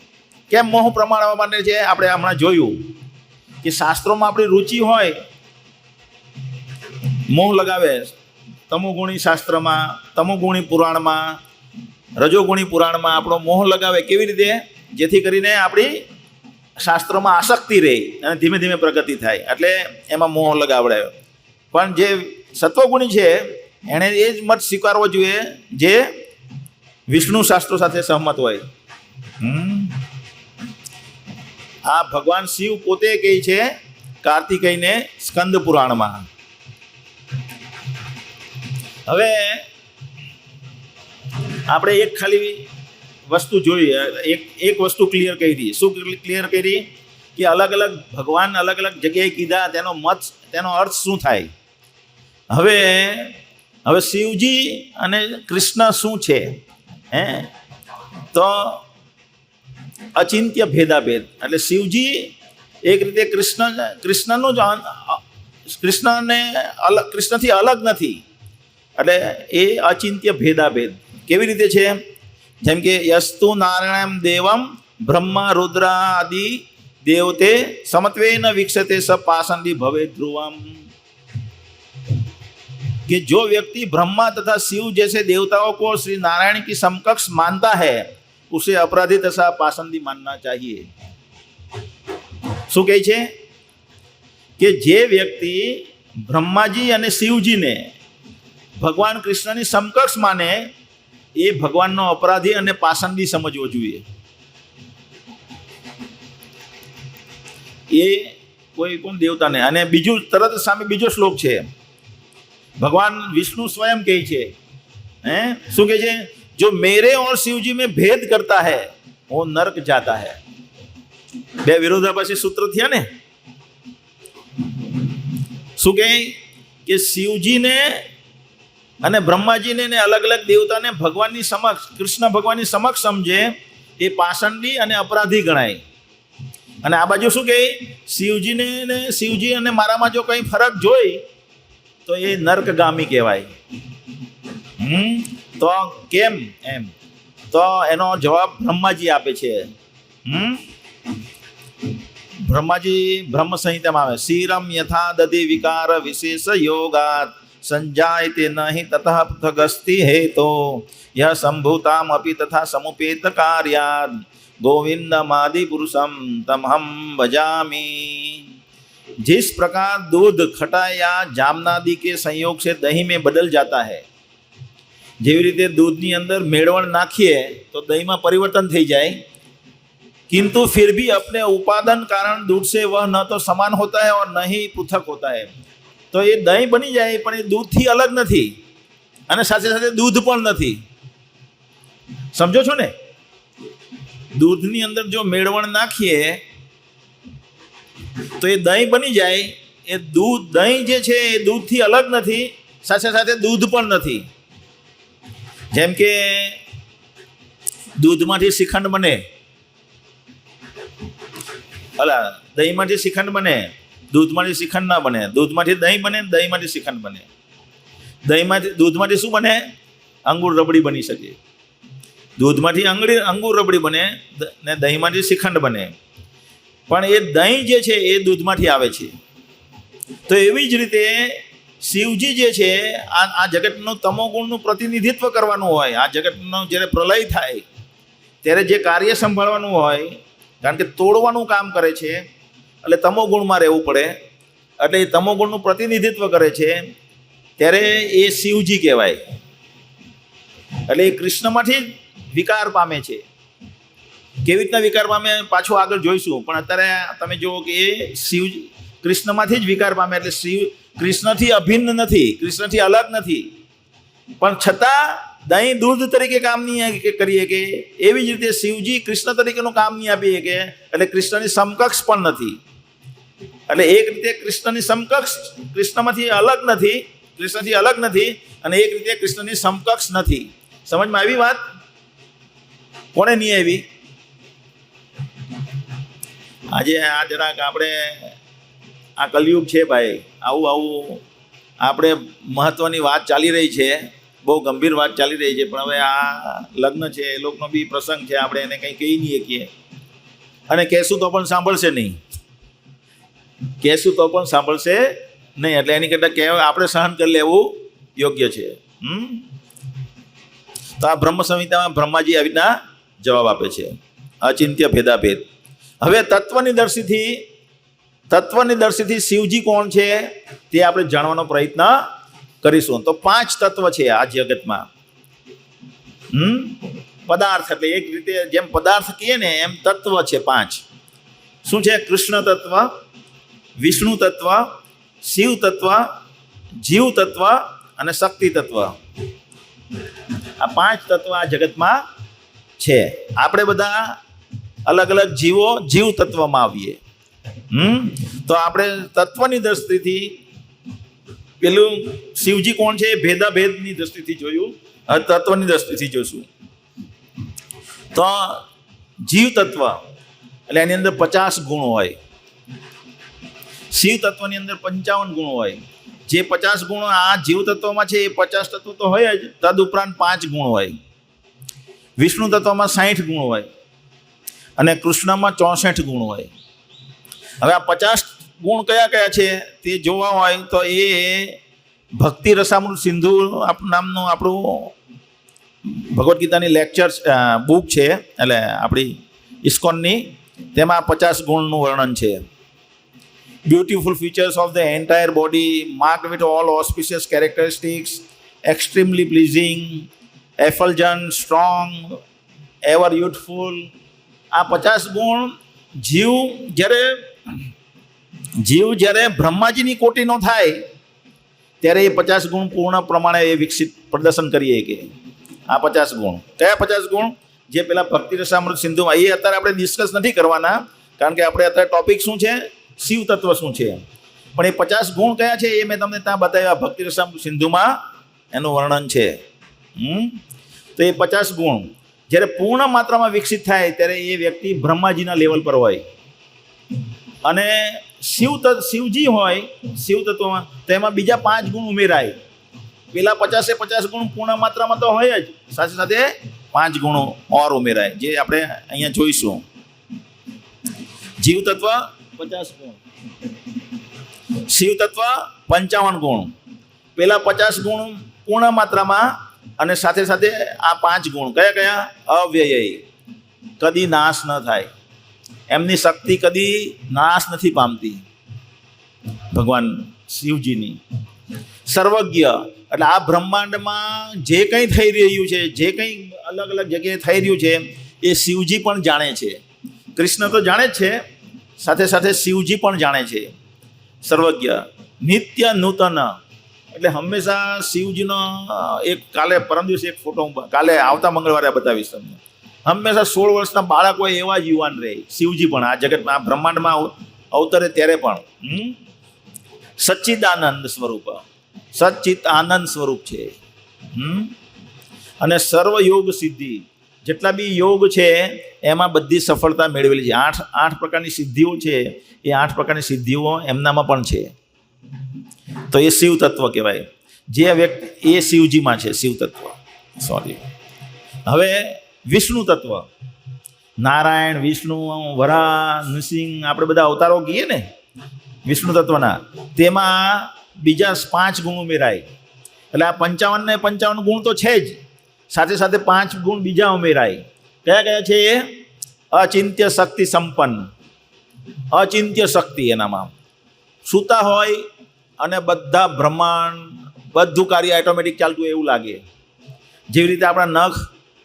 A: કેમ મોહ પ્રમાણવા માટે છે? આપણે હમણાં જોયું કે શાસ્ત્રોમાં આપણી રુચિ હોય, મોહ લગાવે. તમોગુણી શાસ્ત્રમાં, તમોગુણી પુરાણમાં, રજોગુણી પુરાણમાં આપણો મોહ લગાવે. કેવી રીતે? જેથી કરીને આપણી શાસ્ત્રોમાં આસક્તિ રહે અને ધીમે ધીમે પ્રગતિ થાય, એટલે એમાં મોહ લગાવડે. પણ જે સત્વગુણી છે એણે એ જ મત સ્વીકારવો જોઈએ જે વિષ્ણુ શાસ્ત્રો સાથે સહમત હોય. આ ભગવાન શિવ પોતે કહે છે કાર્તિકેયને સ્કંદ પુરાણમાં. હવે આપણે એક ખાલી વસ્તુ જોઈએ, એક વસ્તુ ક્લિયર કરી. શું ક્લિયર કરી? કે અલગ અલગ ભગવાન અલગ અલગ જગ્યાએ કીધા, તેનો મત, તેનો અર્થ શું થાય. હવે શિવજી અને કૃષ્ણ શું છે? તો અચિંત્ય ભેદાભેદ. એટલે શિવજી એક રીતે કૃષ્ણનું જ, કૃષ્ણથી અલગ નથી, એટલે એ અચિંત્ય ભેદાભેદ. કેવી રીતે છે? જેમ કે યસ્તુ નારાયણમ દેવમ બ્રહ્મા રુદ્ર આદિ દેવતે સમત્વેન વિક્ષતે સ પાસંદી ભવે ધ્રુવમ. कि जो व्यक्ति ब्रह्मा तथा शिव जैसे देवताओं को श्री नारायण की समकक्ष मानता है उसे अपराधी तथा पासंदी मानना चाहिए. શું કહે છે? કે જે વ્યક્તિ બ્રહ્માજી અને શિવજીને ભગવાન કૃષ્ણની સમકક્ષ માને એ ભગવાનનો અપરાધી અને પાસંદી સમજવો જોઈએ. એ કોઈ પણ દેવતાને. અને બીજું તરત સામે બીજો શ્લોક છે, भगवान विष्णु स्वयं कहे छे, शू कहे छे? जो मेरे और शिव जी में भेद करता है वो नरक जाता है. बे विरोधाभासी सूत्र थिया ने. शू कहे? कि शिवजी ने અને બ્રહ્માજીને ને અલગ અલગ દેવતાને ભગવાનની સમક્ષ, કૃષ્ણ ભગવાનની સમક્ષ સમજે એ પાષંડી અને અપરાધી ગણાય. અને આ બાજુ શું કહે? શિવજી અને મારામાં જો કંઈ ફરક જોઈ તો એ નર્કગામી કહેવાય. તો કેમ? એમ તો એનો જવાબ બ્રહ્માજી આપે છે. બ્રહ્માજી બ્રહ્મ સંહિતામાં આવે, શિરમ યથા દધિ વિકાર વિશેષ યોગાત સંજાયતે નહીં તતઃ પૃથગસ્તિ હેતો યહ સંભૂતામ અપિ તથા સમુપેત કાર્યાદ गोविंदमादि पुरुषम तमहम भजामी. जिस प्रकार दूध खटा या जामनादि के संयोग से दही में बदल जाता है, જેવી રીતે दूधની અંદર મેળવણ નાખીએ તો દહીંમાં પરિवर्तन થઈ જાય, किंतु फिर भी अपने उपादान कारण दूध से वह न तो समान होता है और न ही पृथक होता है. तो ये दહીં બની જાય પણ એ દૂધથી અલગ નથી અને સાથે સાથે દૂધ પણ નથી. સમજો છો ને? दूधनी अंदर जो मेड़वण नाखीए तो ये दही बनी जाए. ये दूध, दही जे छे ए दूध थी अलग नहीं, साथे साथे दूध पण नहीं. जेम के दूध मांथी श्रीखंड बने, अला दही मांथी श्रीखंड बने, दूध मांथी श्रीखंड ना बने. दूध मांथी दही बने, दही मांथी श्रीखंड बने. दही मांथी, दूध मांथी शुं बने? अंगूर रबड़ी बनी सके. दूधमांथी अंगूर रबड़ी बने ने दहीमांथी श्रीखंड बने. पण ए दही जे छे ए दूधमांथी आवे छे. तो एवी ज रीते शिवजी जे छे आ जगतनुं तमोगुणनुं प्रतिनिधित्व करवानुं होय. आ जगतनो ज्यारे प्रलय थाय त्यारे जे कार्य संभाळवानुं होय, कारण के तोड़वानुं काम करे छे એટલે तमोगुणमां રહેવું પડે, એટલે એ तमोगुणनुं प्रतिनिधित्व करे छे त्यारे ए शिवजी कहेवाय. એટલે એ કૃષ્ણમાંથી વિકાર પામે છે. કેવી રીતના વિકાર પામે પાછું આગળ જોઈશું, પણ અત્યારે તમે જુઓ કે એ શિવ કૃષ્ણમાંથી જ વિકાર પામે. એટલે શિવ કૃષ્ણથી અભિન્ન નથી, કૃષ્ણથી અલગ નથી, પણ છતાં દહીં દૂધ તરીકે કામ નહીં કરી શકે. એવી જ રીતે શિવજી કૃષ્ણ તરીકેનું કામ નહીં આપી શકે, એટલે કૃષ્ણની સમકક્ષ પણ નથી. એટલે એક રીતે કૃષ્ણની સમકક્ષ, કૃષ્ણમાંથી અલગ નથી, કૃષ્ણથી અલગ નથી, અને એક રીતે કૃષ્ણની સમકક્ષ નથી. સમજમાં આવી વાત? કોને નહીં આવી? આજે આ જરાક આપણે આ કલયુગ છે ભાઈ, આવું આપણે મહત્વની વાત ચાલી રહી છે, બહુ ગંભીર વાત ચાલી રહી છે. પણ હવે આ લગ્ન છે, એ લોકોનો બી પ્રસંગ છે, આપણે એને કંઈ કહી નહીં શકીએ. અને કહેશું તો પણ સાંભળશે નહીં, કહેશું તો પણ સાંભળશે નહીં. એટલે એની કરતાં કહેવાય આપણે સહન કરી લેવું યોગ્ય છે. તો આ બ્રહ્મ સંહિતામાં બ્રહ્માજી આવી રીતના જવાબ આપે છે, અચિંત્ય ભેદાભેદ. હવે તત્વની દર્શીથી શિવજી કોણ છે તે આપણે જાણવાનો પ્રયત્ન કરીશું. તો 5 તત્વ છે આ જગતમાં. પદાર્થ એટલે એક રીતે જેમ પદાર્થ કહીએ ને એમ તત્વ છે 5. શું છે? કૃષ્ણ તત્વ, વિષ્ણુ તત્વ, શિવ તત્વ, જીવ તત્વ અને શક્તિ તત્વ. આ 5 તત્વ આ જગતમાં છે. આપણે બધા અલગ અલગ જીવ તત્વમાં આવીએ. તો આપણે તત્વની દ્રષ્ટિથી પેલું શિવજી કોણ છે એ ભેદાભેદની દ્રષ્ટિથી જોયું, તત્વની દ્રષ્ટિથી જોશું. તો જીવ તત્વ એટલે એની અંદર 50 ગુણ હોય, શિવ તત્વની અંદર 55 ગુણ હોય. જે 50 ગુણ આ જીવ તત્વમાં છે એ 50 તત્વ તો હોય જ, તદ ઉપરાંત 5 ગુણ હોય. વિષ્ણુ તત્વમાં 60 ગુણ હોય અને કૃષ્ણમાં 64 ગુણ હોય. હવે આ 50 ગુણ કયા કયા છે તે જોવા હોય તો એ ભક્તિ રસામૃત સિંધુ નામનું આપણું ભગવદ્ ગીતાની લેક્ચર બુક છે, એટલે આપણી ઇસ્કોનની, તેમાં 50 ગુણનું વર્ણન છે. Beautiful features of the entire body marked with all auspicious characteristics, extremely pleasing, effulgent, strong, ever youthful. આ 50 ગુણ જીવ જ્યારે બ્રહ્માજીની કોટીનો થાય ત્યારે એ 50 ગુણ પૂર્ણ પ્રમાણે એ વિકસિત પ્રદર્શન કરીએ. કે આ 50 ગુણ કયા 50 ગુણ જે પેલા ભક્તિ રસામૃત સિંધુમાં, એ અત્યારે આપણે ડિસ્કસ નથી કરવાના, કારણ કે આપણે અત્યારે ટોપિક શું છે, શિવ તત્વ શું છે. પણ એ 50 ગુણ કયા છે એ મેં તમને ત્યાં બતાવ્યા. ભક્તિ રસામૃત સિંધુમાં એનું વર્ણન છે. તો એ 50 ગુણ જ્યારે પૂર્ણ માત્રામાં વિકસિત થાય ત્યારે એ વ્યક્તિ બ્રહ્માજીના લેવલ પર હોય. અને શિવજી હોય શિવ તત્વમાં, તો એમાં બીજા 5 ગુણ ઉમેરાય. પેલા 50 ગુણ પૂર્ણ માત્રામાં તો હોય જ, સાથે સાથે 5 ગુણો ઓર ઉમેરાય, જે આપણે અહીંયા જોઈશું. જીવ તત્વ 50 ગુણ, શિવ તત્વ 55 ગુણ. પેલા 50 ગુણ પૂર્ણ માત્રામાં અને સાથે સાથે આ 5 ગુણ કયા કયા? અવ્યય, કદી નાશ ન થાય. એમની શક્તિ કદી નાશ નથી પામતી ભગવાન શિવજીની. સર્વજ્ઞ એટલે આ બ્રહ્માંડમાં જે કંઈ થઈ રહ્યું છે, જે કંઈ અલગ અલગ જગ્યાએ થઈ રહ્યું છે એ શિવજી પણ જાણે છે. કૃષ્ણ તો જાણે જ છે, સાથે સાથે શિવજી પણ જાણે છે. સર્વજ્ઞ. નિત્ય નૂતન એટલે હંમેશા શિવજીનો એક પરમ દિવસે એક ફોટો કાલે આવતા મંગળવારે બતાવીશ તમને. હંમેશા 16 વર્ષના બાળકો એવા જ યુવાન રહે. શિવજી પણ આ જગતમાં આ બ્રહ્માંડમાં અવતરે ત્યારે પણ સચ્ચિદાનંદ સ્વરૂપ, સચ્ચિત આનંદ સ્વરૂપ છે. અને સર્વ યોગ સિદ્ધિ, જેટલા બી યોગ છે એમાં બધી સફળતા મેળવેલી છે. 8 પ્રકારની સિદ્ધિઓ છે, એ 8 પ્રકારની સિદ્ધિઓ એમનામાં પણ છે. તો એ શિવ તત્વ કહેવાય. જે વ્યક્તિ એ શિવજીમાં છે, શિવ તત્વ. સોરી. હવે વિષ્ણુ તત્વ, નારાયણ, વિષ્ણુ, વરાહ, નૃસિંહ, આપણે બધા અવતારો કહીએ ને વિષ્ણુ તત્વના, તેમાં બીજા 5 ગુણ ઉમેરાય. એટલે આ 55 ને 55 ગુણ તો છે જ, સાથે સાથે 5 ગુણ બીજા ઉમેરાય. કયા કયા છે? અચિંત્ય શક્તિ સંપન્ન, અચિંત્ય શક્તિ. એનામાં સૂતા હોય અને બધા બ્રહ્માંડ બધું કાર્ય ઓટોમેટિક ચાલતું એવું લાગે. જેવી રીતે આપણા નખ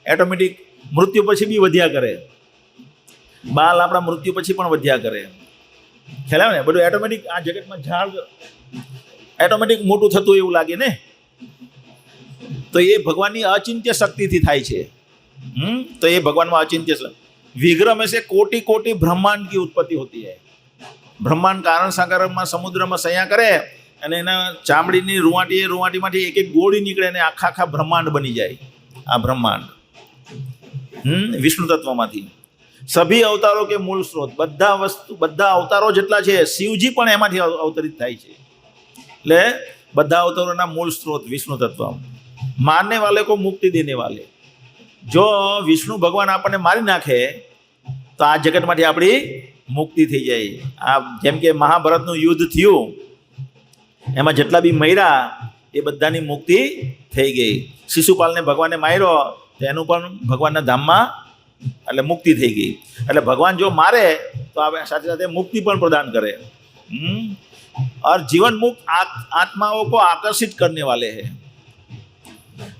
A: ઓટોમેટિક મૃત્યુ પછી બી વધ્યા કરે, બાલ આપણા મૃત્યુ પછી પણ વધ્યા કરે. ખ્યાલ આવે ને? બધું ઓટોમેટિક આ જગતમાં ઝાડ ઓટોમેટિક મોટું થતું એવું લાગે ને. તો એ ભગવાનની અચિંત્ય શક્તિથી થાય છે. તો એ ભગવાનમાં અચિંત્ય શક્તિ. विग्रह में से कोटि कोटि ब्रह्मांड की उत्पत्ति होती है. ब्रह्मांड कारण सागर में समुद्र में सया करे અને એના ચામડીની રૂવાટીમાંથી એક એક ગોળી નીકળે અને આખા આખા બ્રહ્માંડ બની જાય. આ બ્રહ્માંડ વિષ્ણુ તત્વમાંથી સભી અવતારો કે મૂળ સ્ત્રોત, બધા અવતારો જેટલા છે શિવજી પણ એમાંથી અવતરિત થાય છે. એટલે બધા અવતારોના મૂળ સ્ત્રોત વિષ્ણુ તત્વ. મારને વાલે કો મુક્તિ દેને વાલે. જો વિષ્ણુ ભગવાન આપણને મારી નાખે તો તો આ જગતમાંથી આપણી મુક્તિ થઈ જાય. આ જેમ કે મહાભારતનું યુદ્ધ થયું, એમાં જેટલા બી મર્યા એ બધાની મુક્તિ થઈ ગઈ. શિશુપાલને ભગવાને માર્યો તો એનું પણ ભગવાનના ધામમાં એટલે મુક્તિ થઈ ગઈ. એટલે ભગવાન જો મારે તો આપણે સાથે સાથે મુક્તિ પણ પ્રદાન કરે. और जीवन मुक्त आत्माओं को आकर्षित करने वाले हैं.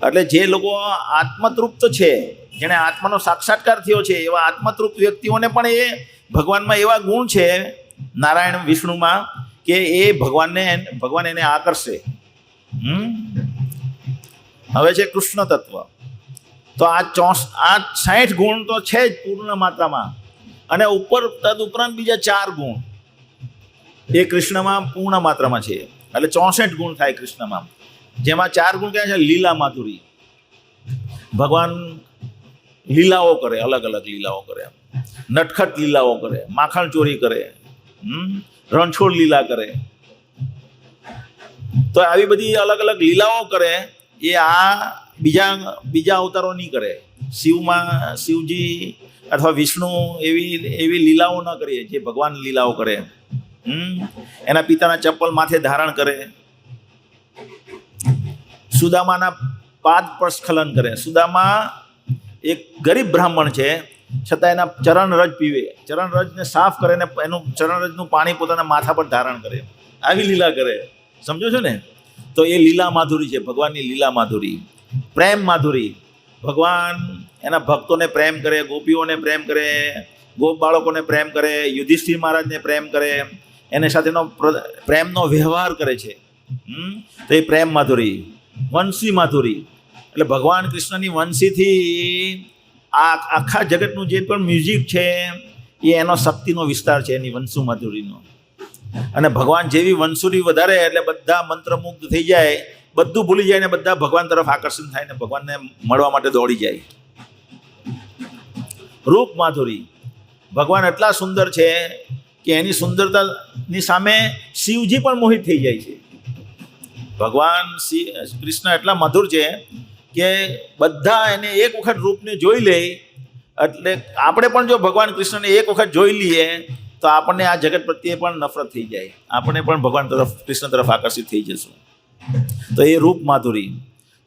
A: એટલે જે લોકો આત્મતૃપ્ત છે, જેને આત્માનો સાક્ષાત્કાર થયો છે, એવા આત્મતૃપ્ત વ્યક્તિઓને પણ એ ભગવાનમાં એવા ગુણ છે નારાયણ વિષ્ણુમાં કે એ ભગવાન એને આકર્ષે. હવે છે કૃષ્ણ તત્વ. તો આ 60 ગુણ તો છે જ પૂર્ણ માત્રામાં, અને ઉપર તદ ઉપરાંત બીજા 4 ગુણ એ કૃષ્ણમાં પૂર્ણ માત્રામાં છે. એટલે 64 ગુણ થાય કૃષ્ણમાં, જેમાં 4 ગુણ કયા છે? લીલા માધુરી. ભગવાન લીલાઓ કરે, અલગ અલગ લીલાઓ કરે, નટખટ લીલાઓ કરે, માખણ ચોરી કરે, રણછોડ લીલા કરે. તો આવી બધી અલગ અલગ લીલાઓ કરે એ આ બીજા અવતારો નહીં કરે. શિવજી અથવા વિષ્ણુ એવી લીલાઓ ન કરીએ જે ભગવાન લીલાઓ કરે. એના પિતાના ચપ્પલ માથે ધારણ કરે, સુદામાના પાદ પર સ્ખલન કરે. સુદામા એક ગરીબ બ્રાહ્મણ છે, છતાં એના ચરણરજ પીવે, ચરણરજને સાફ કરે ને એનું ચરણરજનું પાણી પોતાના માથા પર ધારણ કરે. આવી લીલા કરે. સમજો છો ને? તો એ લીલા માધુરી છે, ભગવાનની લીલા માધુરી. પ્રેમ માધુરી. ભગવાન એના ભક્તોને પ્રેમ કરે, ગોપીઓને પ્રેમ કરે, ગોપ બાળકોને પ્રેમ કરે, યુધિષ્ઠિર મહારાજને પ્રેમ કરે, એને સાથેનો પ્રેમનો વ્યવહાર કરે છે. તો એ પ્રેમ માધુરી. વંશી માધુરી એટલે ભગવાન કૃષ્ણની વંશીથી આ આખા જગતનું જે પણ મ્યુઝિક છે એ એનો શક્તિનો વિસ્તાર છે, એની વંશુ માધુરીનો. અને ભગવાન જેવી વંશુરી વધારે એટલે બધા મંત્રમુગ્ધ થઈ જાય, બધું ભૂલી જાય ને બધા ભગવાન તરફ આકર્ષણ થાય ને ભગવાનને મળવા માટે દોડી જાય. રૂપ માધુરી. ભગવાન એટલા સુંદર છે કે એની સુંદરતાની સામે શિવજી પણ મોહિત થઈ જાય છે. ભગવાન કૃષ્ણ એટલા મધુર છે કે બધા એને એક વખત રૂપને જોઈ લે. એટલે આપણે પણ જો ભગવાન કૃષ્ણને એક વખત જોઈ લઈએ તો આપણને આ જગત પ્રત્યે પણ નફરત થઈ જાય, આપણે પણ ભગવાન તરફ, કૃષ્ણ તરફ આકર્ષિત થઈ જશું. તો એ રૂપ માધુરી.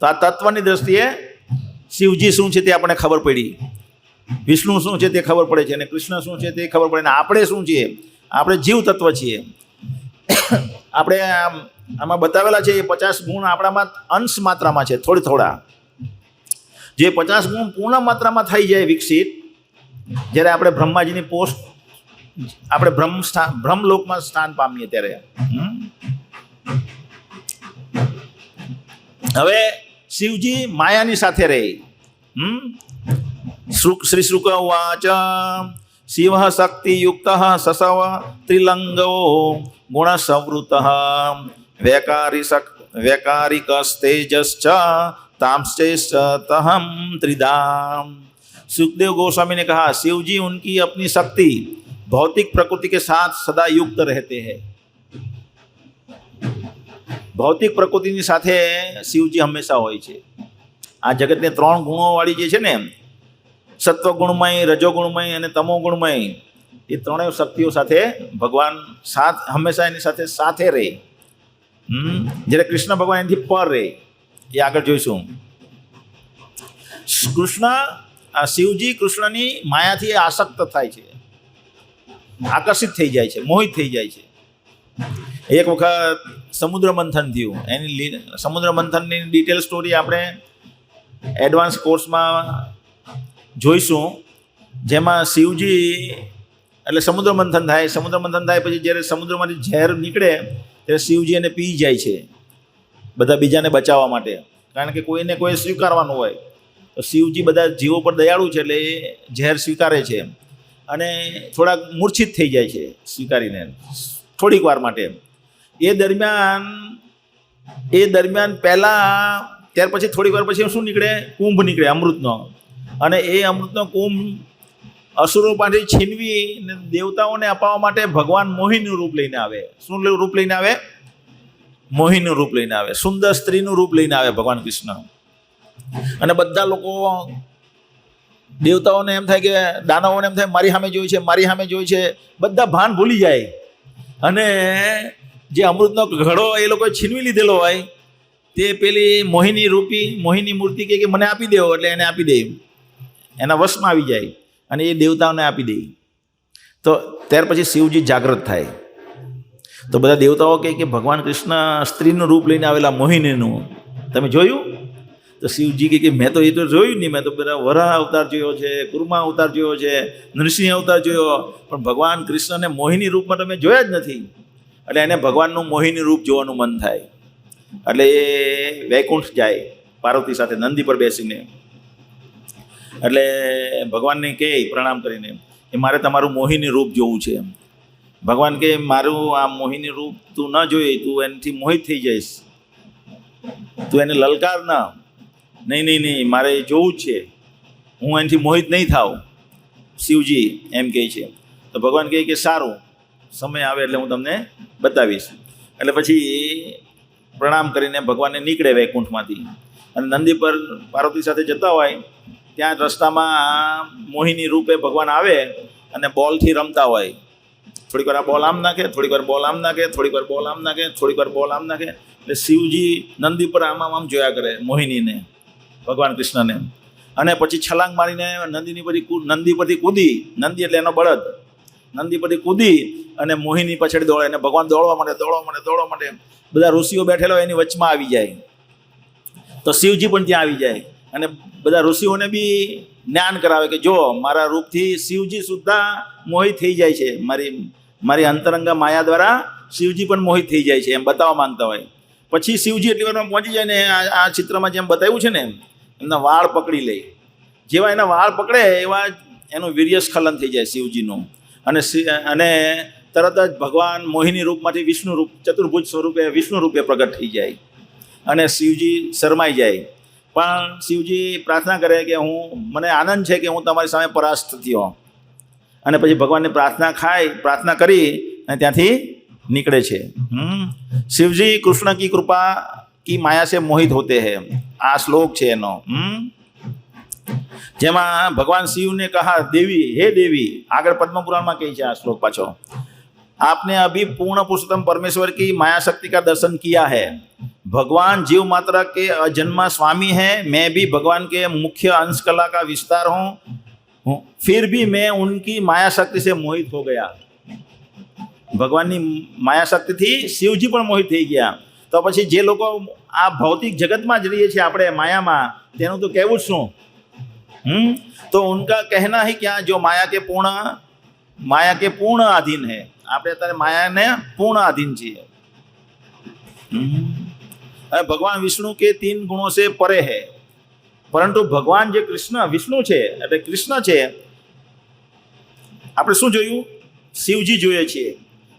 A: તો આ તત્વની દ્રષ્ટિએ શિવજી શું છે તે આપણને ખબર પડી, વિષ્ણુ શું છે તે ખબર પડે છે, અને કૃષ્ણ શું છે તે ખબર પડે. ને આપણે શું છીએ? આપણે જીવ તત્વ છીએ. આપણે આમાં બતાવેલા છે એ 50 ગુણ આપણામાં અંશ માત્રામાં છે, થોડા. જે 50 ગુણ પૂર્ણ માત્રામાં થઈ જાય વિકસિત, જ્યારે આપણે બ્રહ્માજીની પોસ્ટ, આપણે બ્રહ્મલોકમાં સ્થાન પામીએ ત્યારે. હવે શિવજી માયાની સાથે રહે. શ્રી શુક ઉવાચ શિવ શક્તિયુક્ત સસવ ત્રિલંગો ગુણસંવૃત વૈકારિકસ્તેજશ્ચ तामश्चेष्टहम त्रिधाम. सुखदेव गोस्वामी ने कहा, शिव जी उनकी अपनी शक्ति भौतिक प्रकृति के साथ सदा युक्त रहते हैं. ભૌતિક પ્રકૃતિની સાથે શિવજી હંમેશા હોય છે. આ જગતને 3 ગુણોવાળી જે છે ને, સત્વગુણમય, રજોગુણમય અને તમોગુણમય, એ ત્રણેય શક્તિઓ સાથે ભગવાન હંમેશા એની સાથે રહે. જ્યારે કૃષ્ણ ભગવાન એનાથી પર રહે, એ આગળ જોઈશું. શિવજી કૃષ્ણની માયાથી આસક્ત થાય છે, આકર્ષિત થઈ જાય છે, મોહિત થઈ જાય છે. એક વખત સમુદ્ર મંથન થયું. એની સમુદ્ર મંથનની ડિટેલ સ્ટોરી આપણે એડવાન્સ કોર્સમાં જોઈશું, જેમાં શિવજી એટલે સમુદ્ર મંથન થાય પછી જ્યારે સમુદ્રમાંથી ઝેર નીકળે ત્યારે શિવજી એને પી જાય છે, બધા બીજાને બચાવવા માટે. કારણ કે કોઈને કોઈ સ્વીકારવાનું હોય તો શિવજી બધા જીવો પર દયાળુ છે, એટલે એ ઝેર સ્વીકારે છે અને થોડાક મૂર્છિત થઈ જાય છે સ્વીકારીને થોડીક વાર માટે. એ દરમિયાન પહેલાં ત્યાર પછી થોડીક વાર પછી શું નીકળે? કુંભ નીકળે અમૃતનો. અને એ અમૃતનો કુંભ અસુરો પાસેથી છીનવી દેવતાઓને અપાવવા માટે ભગવાન મોહિનીનું રૂપ લઈને આવે. શું રૂપ લઈને આવે? મોહિનીનું રૂપ લઈને આવે, સુંદર સ્ત્રીનું રૂપ લઈને આવે ભગવાન કૃષ્ણ. અને બધા લોકો દેવતાઓને એમ થાય કે દાનવોને એમ થાય મારી સામે જોઈ છે, મારી સામે જોઈ છે, બધા ભાન ભૂલી જાય. અને જે અમૃતનો ઘડો એ લોકોએ છીનવી લીધેલો હોય તે પેલી મોહિની મૂર્તિ કે મને આપી દેવો, એટલે એને આપી દે, એના વશમાં આવી જાય અને એ દેવતાઓને આપી દે. તો ત્યાર પછી શિવજી જાગૃત થાય. તો બધા દેવતાઓ કહે કે ભગવાન કૃષ્ણ સ્ત્રીનું રૂપ લઈને આવેલા મોહિનીનું તમે જોયું? તો શિવજી કે મેં તો એ તો જોયું નહીં, મેં તો બધા વરાહ અવતાર જોયો છે, કુર્મા અવતાર જોયો છે, નૃસિંહ અવતાર જોયો, પણ ભગવાન કૃષ્ણને મોહિની રૂપમાં તમે જોયા જ નથી. એટલે એને ભગવાનનું મોહિની રૂપ જોવાનું મન થાય. એટલે એ વૈકુંઠ જાય પાર્વતી સાથે નંદી પર બેસીને. એટલે ભગવાનને કહે પ્રણામ કરીને કે મારે તમારું મોહિની રૂપ જોવું છે. ભગવાન કે મારું આ મોહિની રૂપ તું ન જોઈ, તું એનાથી મોહિત થઈ જઈશ, તું એને લલકાર ના. નહીં, મારે જોવું જ છે, હું એનાથી મોહિત નહીં થાઉં, શિવજી એમ કહે છે. તો ભગવાન કહે કે સારું, સમય આવે એટલે હું તમને બતાવીશ. એટલે પછી પ્રણામ કરીને ભગવાનને નીકળે વૈકુંઠમાંથી અને નંદી પર પાર્વતી સાથે જતા હોય ત્યાં રસ્તામાં મોહિની રૂપે ભગવાન આવે અને બોલથી રમતા હોય. થોડીક વાર આ બોલ આમ નાખે, થોડીક વાર બોલ આમ નાખે, થોડીક વાર બોલ આમ નાખે, થોડીક વાર બોલ આમ નાખે. એટલે શિવજી નંદી પર આમ જોયા કરે મોહિનીને, ભગવાન કૃષ્ણને. અને પછી છલાંગ મારીને નંદી પરથી કૂદી, નંદી એટલે એનો બળદ, નંદી પરથી કૂદી અને મોહિની પાછળ દોડે અને ભગવાન દોડવા માટે બધા ઋષિઓ બેઠેલા હોય એની વચમાં આવી જાય. તો શિવજી પણ ત્યાં આવી જાય અને બધા ઋષિઓને બી જ્ઞાન કરાવે કે જો મારા રૂપથી શિવજી સુદ્ધા મોહિત થઈ જાય છે, મારી અંતરંગા માયા દ્વારા શિવજી પણ મોહિત થઈ જાય છે, એમ બતાવવા માંગતા હોય. પછી શિવજી એટલી વારમાં પહોંચી જાય ને આ ચિત્રમાં જેમ બતાવ્યું છે ને એમના વાળ પકડી લે. જેવા એના વાળ પકડે એવા એનું વીર્યસ્ખલન થઈ જાય શિવજીનું. અને તરત જ ભગવાન મોહિની રૂપમાંથી વિષ્ણુ રૂપ, ચતુર્ભુજ સ્વરૂપે વિષ્ણુ રૂપે પ્રગટ થઈ જાય અને શિવજી શરમાઈ જાય. પણ શિવજી પ્રાર્થના કરે કે મને આનંદ છે કે હું તમારી સામે પરાસ્ત થયો. અને પછી ભગવાનની પ્રાર્થના કરી અને ત્યાંથી निकले छे। शिवजी कृष्ण की कृपा की माया से मोहित होते हैं। आ श्लोक छे एनो। जेमा भगवान शिव ने कहा देवी, हे देवी, आगे पद्म पुराण में कही आ श्लोक पाछो, आपने अभी पूर्ण पुरुषोत्तम परमेश्वर की माया शक्ति का दर्शन किया है। भगवान जीव मात्रा के अजन्मा स्वामी है। मैं भी भगवान के मुख्य अंश कला का विस्तार हूँ, फिर भी मैं उनकी माया शक्ति से मोहित हो गया। भगवान की माया शक्ति थी शिवजी पर मोहित थी गया। तो पछी जे लोको आ भौतिक जगत में ज रहीए छे आपणे माया में, तेनुं तो कहेवुं शुं? तो उनका कहना है क्या, जो माया के पूर्ण अधीन है। आपणे अत्यारे माया ने पूर्ण अधीन छीए। भगवान विष्णु के 3 गुणों से परे है, परंतु भगवान जे कृष्ण विष्णु छे एटले कृष्ण छे, आपणे शुं जोयुं? शिवजी जोईए छीए।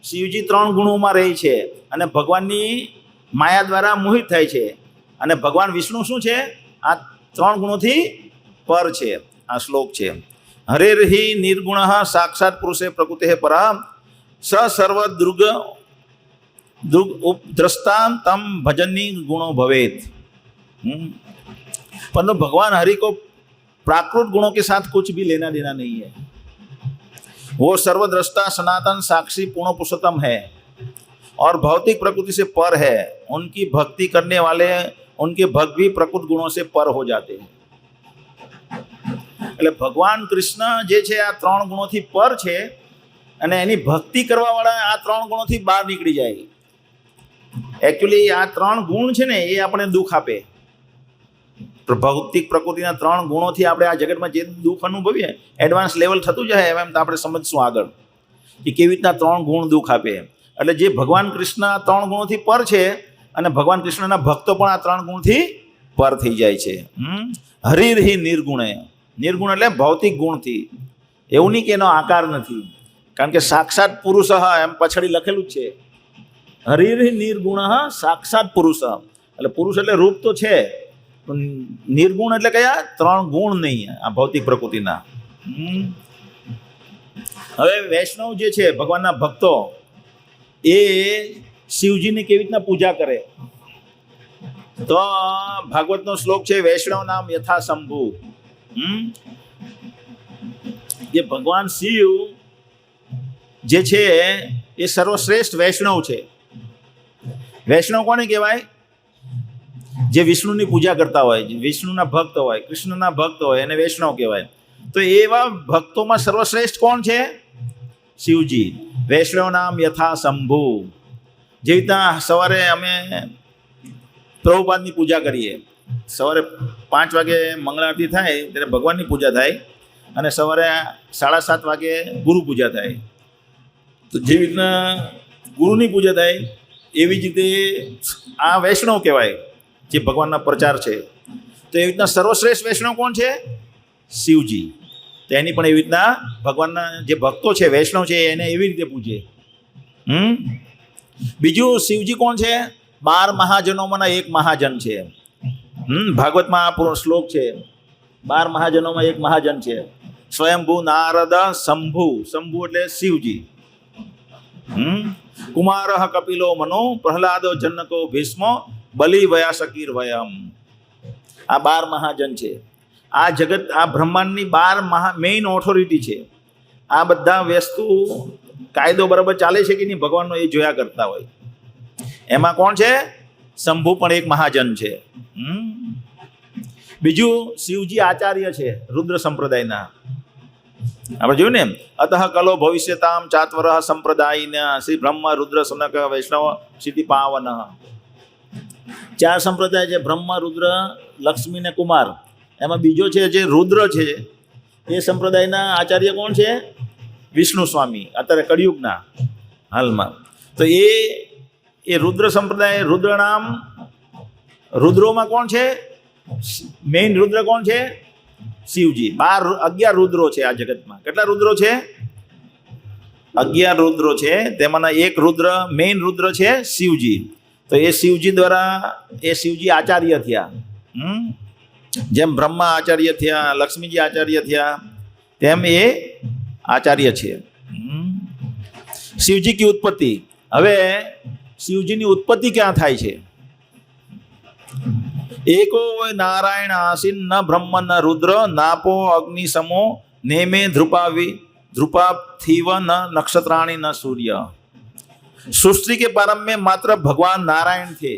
A: शिवजी 3 गुणों में रहे छे अने भगवाननी माया द्वारा मोहित थाय छे। अने भगवान विष्णु शुं छे? आ 3 गुणों थी पर छे। आ श्लोक छे, हरेर्हि निर्गुणः साक्षात् पुरुषे प्रकृतेः परः स सर्व दृग उपद्रष्टा तम भजनी गुणो भवेत्। परंतु भगवान हरि को प्राकृत गुणों के साथ कुछ भी लेना देना नहीं है। वो सर्वद्रष्टा सनातन साक्षी पूर्ण पुरुषोत्तम है और भौतिक प्रकृति से पर है। उनकी भक्ति करने वाले उनके भक्त भी प्रकृत गुणों से पर हो जाते हैं। એટલે ભગવાન કૃષ્ણ જે છે આ 3 ગુણોથી પર છે અને એની ભક્તિ કરવાવાળા આ 3 ગુણોથી બહાર નીકળી જાય। एक्चुअली आ 3 गुण है ने ये अपने दुख आपे। भौतिक प्रकृतिना 3 गुणों थी आपणे आ जगत में जे दुख अनुभवीए एडवांस लेवल थतुं जाए एम तो आपणे समझशुं आगळ कि केवी रीतना 3 गुण दुख आपे। एटले जे भगवान कृष्ण 3 गुणों थी पर छे अने भगवान कृष्णना भक्तो पण आ 3 गुणथी पर थई जाय छे। हरिर्हि निर्गुणे, निर्गुण एटले भौतिक गुण थी। एवुं नहीं कि एनो आकार नथी, कारण के साक्षात पुरुष एम पछाड़ी लखेलुं ज छे। हरिर्हि निर्गुण साक्षात पुरुष, એટલે પુરુષ એટલે રૂપ તો છે, નિર્ગુણ એટલે કયા? 3 ગુણ નહીં આ ભૌતિક પ્રકૃતિના। હવે વૈષ્ણવ જે છે ભગવાનના ભક્તો એ શિવજીની કેવી રીતના પૂજા કરે? તો ભાગવતનો શ્લોક છે, વૈષ્ણવ નામ યથા શંભુ। જે ભગવાન શિવ જે છે એ સર્વશ્રેષ્ઠ વૈષ્ણવ છે. વૈષ્ણવ કોને કહેવાય? જે વિષ્ણુની પૂજા કરતા હોય, જે વિષ્ણુના ભક્ત હોય, કૃષ્ણના ભક્ત હોય એને વૈષ્ણવ કહેવાય. તો એવા ભક્તોમાં સર્વશ્રેષ્ઠ કોણ છે? શિવજી. વૈષ્ણવ નામ યથા શંભુ. જે રીતના સવારે અમે પ્રભુપાદની પૂજા કરીએ, સવારે 5 વાગે મંગળા આરતી થાય ત્યારે ભગવાનની પૂજા થાય અને સવારે 7:30 વાગે ગુરુ પૂજા થાય. તો જેવી રીતના ગુરુની પૂજા થાય એવી જ રીતે આ વૈષ્ણવ કહેવાય જે ભગવાનના પ્રચાર છે. તો એવી રીતના સર્વશ્રેષ્ઠ વૈષ્ણવ કોણ છે? શિવજી. તો એની પણ એવી રીતના ભગવાનના જે ભક્તો છે વૈષ્ણવ છે એને એવી રીતે પૂજે. બીજું શિવજી કોણ છે? 12 મહાજનોમાંના એક મહાજન છે. ભાગવતમાં આ શ્લોક છે, 12 મહાજનોમાં એક મહાજન છે. સ્વયંભૂ નારદ શંભુ. શંભુ એટલે શિવજી. કુમાર કપિલો મનો પ્રહલાદો જનકો ભીષ્મો બલિ વયાસકીર વયમ. આ 12 મહાજન છે. આ જગત, આ બ્રહ્માંડની 12 મેઇન ઓથોરિટી છે. આ બધા વસ્તુ કાયદો બરાબર ચાલે છે કે નહીં ભગવાનનો એ જોયા કરતા હોય. એમાં કોણ છે? શંભુ પણ એક મહાજન છે. બીજું શિવજી આચાર્ય છે રુદ્ર સંપ્રદાયના. આપણે જોયું ને, અતઃ કલો ભવિષ્યતામ ચાત્વર સંપ્રદાયના શ્રી બ્રહ્મ રુદ્ર સનક વૈષ્ણવ સિદ્ધિ પાવન. 4 સંપ્રદાય છે, બ્રહ્મ, રુદ્ર, લક્ષ્મી ને કુમાર. એમાં બીજો છે જે રુદ્ર છે, એ સંપ્રદાયના આચાર્ય કોણ છે? વિષ્ણુ સ્વામી, અત્યારે કળિયુગના હાલમાં. તો એ રુદ્ર સંપ્રદાય, રુદ્ર નામ, રુદ્રોમાં કોણ છે? મેઇન રુદ્ર કોણ છે? શિવજી. 11 રુદ્રો છે આ જગતમાં. કેટલા રુદ્રો છે? 11 રુદ્રો છે. તેમાંના એક રુદ્ર, મેઇન રુદ્ર છે શિવજી. તો એ શિવજી દ્વારા એ શિવજી આચાર્ય થયા. જેમ બ્રહ્મા આચાર્ય થયા, લક્ષ્મીજી આચાર્ય થયા, તેમ એ આચાર્ય છે. શિવજી કી ઉત્પત્તિ. હવે શિવજીની ઉત્પત્તિ ક્યાં થાય છે? એકો નારાયણ આસીન ન બ્રહ્મ ન રુદ્ર નાપો અગ્નિ સમો નેમે ધ્રુપાથીવ ન નક્ષત્રાણી ન સૂર્ય. सृष्टि के प्रारंभ में मात्र भगवान नारायण थे,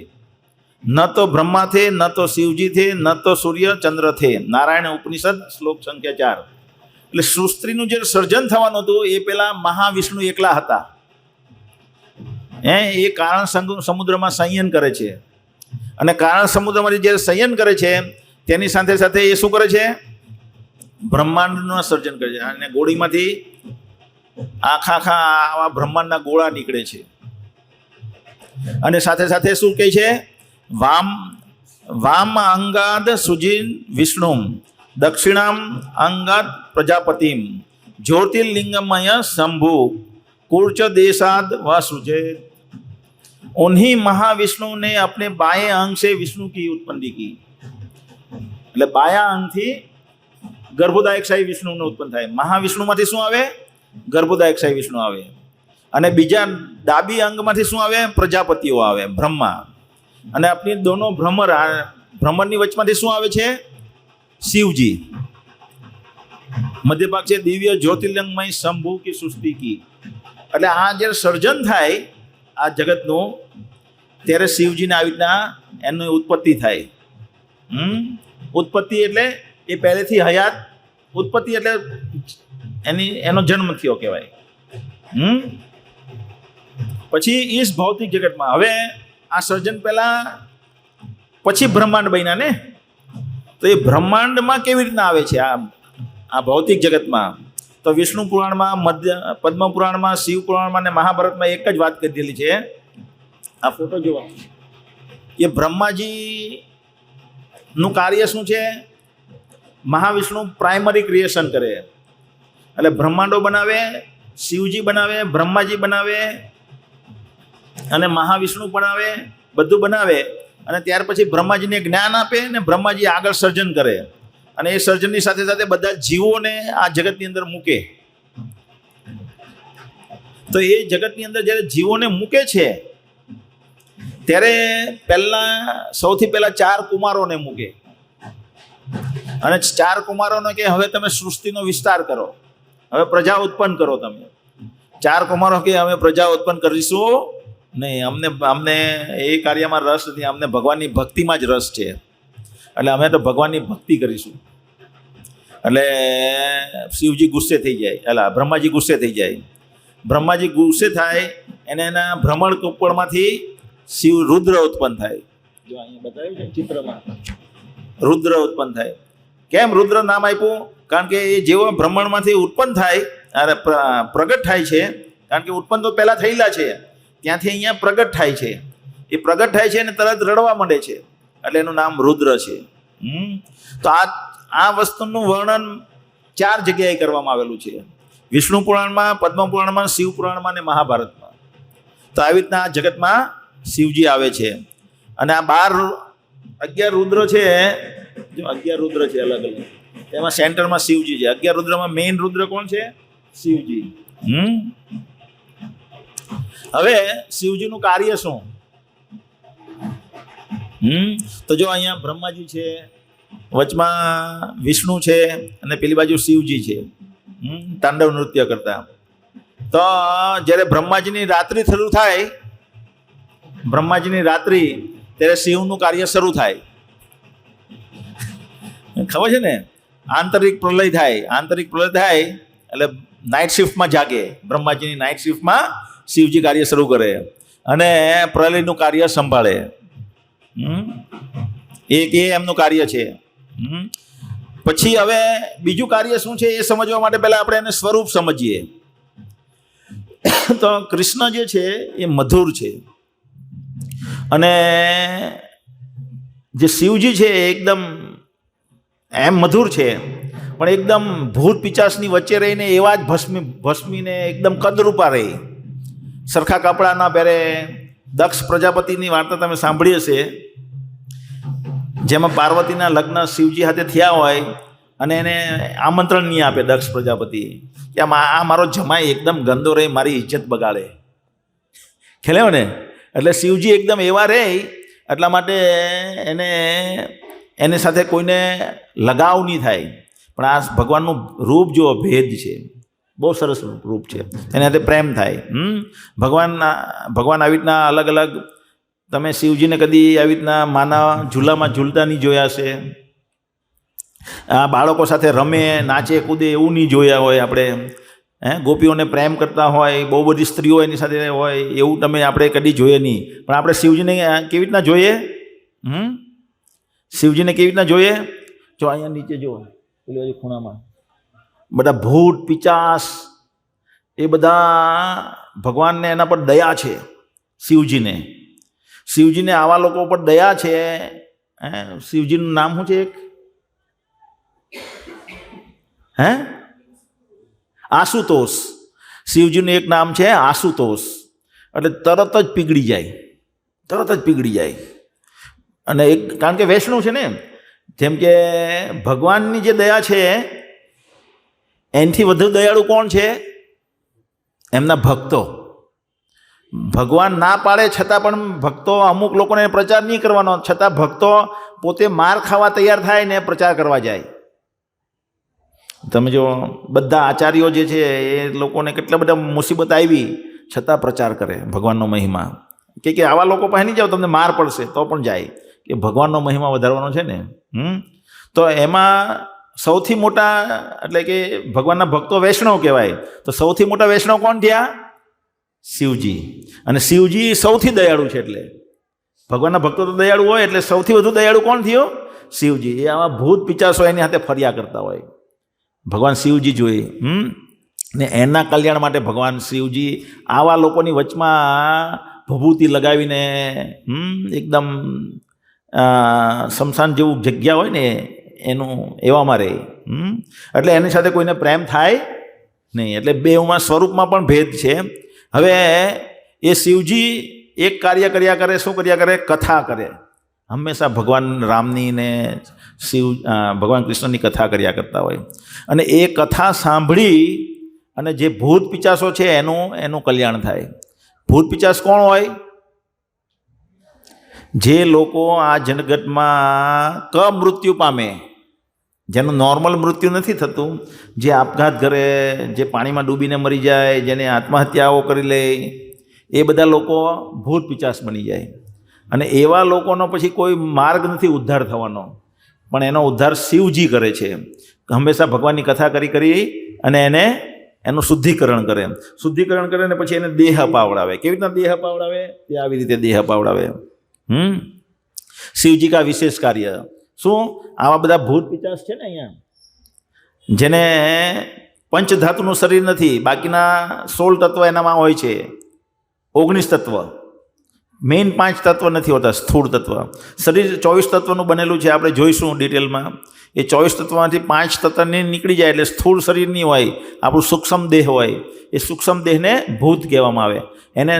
A: न तो ब्रह्मा थे, न तो शिवजी थे, न तो सूर्य चंद्र थे. नारायण उपनिषद श्लोक संख्या 4. એટલે સૃષ્ટિનું જે સર્જન થવાનું હતું એ પેલા મહાવિષ્ણુ એકલા હતા. એ કારણ સમુદ્રમાં સંયન કરે છે અને કારણ સમુદ્રમાંથી જે સંયન કરે છે તેની સાથે સાથે એ શું કરે છે? બ્રહ્માંડનું સર્જન કરે છે. અને ગોળીમાંથી આખા આવા બ્રહ્માંડના ગોળા નીકળે છે. અને સાથે સાથે શું કહે છે? વામ અંગાદ સુજીન વિષ્ણુ દક્ષિણામ અંગાદ પ્રજાપતિમ ज्योतिर्लिंगमय शंभु कुर्च देशाद वासुजे. उन्हीं महाविष्णु ने अपने बाएं अंग से विष्णु की उत्पत्ति की. એટલે બાયા અંગથી ગર્ભોદાયકશાહી વિષ્ણુનો ઉત્પન્ન થાય. મહાવિષ્ણુમાંથી શું આવે? ગર્ભોદાયકશાહી વિષ્ણુ આવે. અને બીજા ડાબી અંગમાંથી શું આવે? પ્રજાપતિઓ આવે, બ્રહ્મા. અને આપણી દોનો ભ્રમરની વચમાંથી શું આવે છે? શિવજી. મધ્ય ભાગ છે દિવ્ય જ્યોતિર્લિંગમય શંભુ કી સૃષ્ટિ કી. એટલે આ જ્યારે સર્જન થાય આ જગતનું ત્યારે શિવજીને આવી રીતના એની ઉત્પત્તિ થાય. ઉત્પત્તિ એટલે એ પહેલેથી હયાત. ઉત્પત્તિ એટલે એનો જન્મ થયો કહેવાય. પછી ઈસ ભૌતિક જગતમાં હવે આ સર્જન પહેલા પછી બ્રહ્માંડ બન્યા ને, તો એ બ્રહ્માંડમાં કેવી રીતના આવે છે આ ભૌતિક જગતમાં? તો વિષ્ણુ પુરાણમાં, પદ્મ પુરાણમાં, શિવ પુરાણમાં અને મહાભારતમાં એક જ વાત કરેલી છે. આ ફોટો જોવા, એ બ્રહ્માજીનું કાર્ય શું છે? મહાવિષ્ણુ પ્રાઇમરી ક્રિએશન કરે. એટલે બ્રહ્માંડો બનાવે, શિવજી બનાવે, બ્રહ્માજી બનાવે અને મહાવિષ્ણુ બનાવે, બધું બનાવે. અને ત્યાર પછી બ્રહ્માજીને જ્ઞાન આપે ને બ્રહ્માજી આગળ સર્જન કરે. અને એ સર્જનની સાથે સાથે બધા જીવોને આ જગતની અંદર મૂકે. તો એ જગતની અંદર જ્યારે જીવોને મૂકે છે ત્યારે સૌથી પહેલા 4 કુમારોને મૂકે. અને 4 કુમારોને કે હવે તમે સૃષ્ટિનો વિસ્તાર કરો. હવે પ્રજા ઉત્પન્ન કરો તમે. 4 કુમારો કે અમે પ્રજા ઉત્પન્ન કરીશું નહીં, અમને એ કાર્યમાં રસ નથી, અમને ભગવાનની ભક્તિમાં જ રસ છે, એટલે અમે તો ભગવાનની ભક્તિ કરીશું. એટલે શિવજી ગુસ્સે થઈ જાય, એટલે બ્રહ્માજી ગુસ્સે થઈ જાય. બ્રહ્માજી ગુસ્સે થાય અને એના ભ્રમણ કુંપળમાંથી શિવ રુદ્ર ઉત્પન્ન થાય. જો અહીંયા બતાવ્યું છે ચિત્રમાં, રુદ્ર ઉત્પન્ન થાય. કેમ રુદ્ર નામ આપ્યું? કારણ કે એ જેવો ભ્રમણમાંથી ઉત્પન્ન થાય અને પ્રગટ થાય છે, કારણ કે ઉત્પન્ન તો પહેલાં થયેલા છે, ત્યાંથી અહીંયા પ્રગટ થાય છે. એ પ્રગટ થાય છે અને તરત રડવા માંડે છે, એટલે એનું નામ રુદ્ર છે. તો આ વસ્તુનું વર્ણન 4 જગ્યાએ કરવામાં આવેલું છે: વિષ્ણુ પુરાણમાં, પદ્મ પુરાણમાં, શિવ પુરાણમાં અને મહાભારતમાં. તો આવી રીતના આ જગતમાં શિવજી આવે છે. અને આ 11 રુદ્ર છે, જો 11 રુદ્ર છે અલગ અલગ, એમાં સેન્ટરમાં શિવજી છે. 11 રુદ્રમાં મેઇન રુદ્ર કોણ છે? શિવજી. હવે શિવજીનું કાર્ય શું? તો જો અહીંયા બ્રહ્માજી છે, વચમાં વિષ્ણુ છે અને પેલી બાજુ શિવજી છે તાંડવ નૃત્ય કરતા. તો જ્યારે બ્રહ્માજીની રાત્રિ શરૂ થાય, બ્રહ્માજીની રાત્રિ, ત્યારે શિવનું કાર્ય શરૂ થાય. ખબર છે ને? આંતરિક પ્રલય થાય. આંતરિક પ્રલય થાય એટલે નાઇટ શિફ્ટમાં જાગે. બ્રહ્માજીની નાઇટ શિફ્ટમાં શિવજી કાર્ય શરૂ કરે અને પ્રલયનું કાર્ય સંભાળે. એક એ એમનું કાર્ય છે. પછી હવે બીજું કાર્ય શું છે એ સમજવા માટે પહેલાં આપણે એને સ્વરૂપ સમજીએ. તો કૃષ્ણ જે છે એ મધુર છે અને જે શિવજી છે એ એકદમ એમ મધુર છે, પણ એકદમ ભૂત પિચાસની વચ્ચે રહીને એવા જ ભસ્મીને એકદમ કદરૂપા રહે, સરખા કપડાં ના પહેરે. દક્ષ પ્રજાપતિની વાર્તા તમે સાંભળી હશે, જેમાં પાર્વતીના લગ્ન શિવજી સાથે થયા હોય અને એને આમંત્રણ નહીં આપે દક્ષ પ્રજાપતિ કે આ મારો જમાઈ એકદમ ગંદો રહે, મારી ઇજ્જત બગાડે. ખ્યાલ ને? એટલે શિવજી એકદમ એવા રહે, એટલા માટે એની સાથે કોઈને લગાવ નહીં થાય. પણ આ ભગવાનનું રૂપ જો ભેદ છે, બહુ સરસ રૂપ છે, એના સાથે પ્રેમ થાય. ભગવાન આવી રીતના અલગ અલગ, તમે શિવજીને કદી આવી રીતના માના ઝૂલામાં ઝૂલતા નહીં જોયા છે, આ બાળકો સાથે રમે, નાચે, કૂદે એવું નહીં જોયા હોય આપણે. ગોપીઓને પ્રેમ કરતા હોય, બહુ બધી સ્ત્રીઓ એની સાથે હોય, એવું તમે આપણે કદી જોઈએ નહીં. પણ આપણે શિવજીને કેવી રીતના જોઈએ? શિવજીને કેવી રીતના જોઈએ? જો અહીંયા નીચે જો પેલી બાજુ ખૂણામાં બધા ભૂત પિચાસ, એ બધા ભગવાનને એના પર દયા છે. શિવજીને આવા લોકો પર દયા છે. શિવજીનું નામ શું છે? એક આશુતોષ. શિવજીનું એક નામ છે આશુતોષ. એટલે તરત જ પીગળી જાય. અને એક, કારણ કે વૈષ્ણવ છે ને, જેમ કે ભગવાનની જે દયા છે એનાથી વધુ દયાળુ કોણ છે? એમના ભક્તો. ભગવાન ના પાડે છતાં પણ ભક્તો, અમુક લોકોને પ્રચાર નહીં કરવાનો, છતાં ભક્તો પોતે માર ખાવા તૈયાર થાય ને પ્રચાર કરવા જાય. તમે જો બધા આચાર્યો જે છે એ લોકોને કેટલા બધા મુસીબત આવી છતાં પ્રચાર કરે ભગવાનનો મહિમા. કે આવા લોકો પાસે નહીં જાઓ, તમને માર પડશે તો પણ જાય, કે ભગવાનનો મહિમા વધારવાનો છે ને. તો એમાં સૌથી મોટા, એટલે કે ભગવાનના ભક્તો વૈષ્ણવ કહેવાય. તો સૌથી મોટા વૈષ્ણવ કોણ થયા? શિવજી. અને શિવજી સૌથી દયાળુ છે. એટલે ભગવાનના ભક્તો તો દયાળુ હોય, એટલે સૌથી વધુ દયાળુ કોણ થયો? શિવજી. એ આવા ભૂત પિચાસો એની હાથે ફર્યા કરતા હોય, ભગવાન શિવજી જોઈએ. ને એના કલ્યાણ માટે ભગવાન શિવજી આવા લોકોની વચમાં ભભૂતિ લગાવીને એકદમ શમશાન જેવું જગ્યા હોય ને એનું એવામાં રહે. એટલે એની સાથે કોઈને પ્રેમ થાય નહીં. એટલે બેઉમાં સ્વરૂપમાં પણ ભેદ છે. હવે એ શિવજી એક કાર્ય કર્યા કરે. શું કર્યા કરે? કથા કરે. હંમેશા ભગવાન રામની ને ભગવાન કૃષ્ણની કથા કર્યા કરતા હોય. અને એ કથા સાંભળી અને જે ભૂત પિચાસો છે એનું કલ્યાણ થાય. ભૂત પિચાસ કોણ હોય? જે લોકો આ જગતમાં કમૃત્યુ પામે, જેનું નોર્મલ મૃત્યુ નથી થતું, જે આપઘાત કરે, જે પાણીમાં ડૂબીને મરી જાય, જેને આત્મહત્યાઓ કરી લે, એ બધા લોકો ભૂત પિચાસ બની જાય. અને એવા લોકોનો પછી કોઈ માર્ગ નથી ઉદ્ધાર થવાનો, પણ એનો ઉદ્ધાર શિવજી કરે છે. હંમેશા ભગવાનની કથા કરી અને એનું શુદ્ધિકરણ કરે. શુદ્ધિકરણ કરે ને પછી એને દેહ અપાવડાવે. કેવી રીતના દેહ અપાવડાવે? તે આવી રીતે દેહ અપાવડાવે. શિવજી કા વિશેષ કાર્ય શું? આવા બધા ભૂત પિચાસ છે ને અહીંયા, જેને પંચધાતુનું શરીર નથી, બાકીના 16 તત્વ એનામાં હોય છે, 19 તત્વ, મેઇન 5 તત્વ નથી હોતા, સ્થૂળ તત્વ. શરીર 24 તત્વનું બનેલું છે, આપણે જોઈશું ડિટેલમાં. એ 24 તત્વમાંથી 5 તત્વને નીકળી જાય એટલે સ્થૂળ શરીર નહીં હોય, આપણું સૂક્ષ્મ દેહ હોય. એ સૂક્ષ્મ દેહને ભૂત કહેવામાં આવે. એને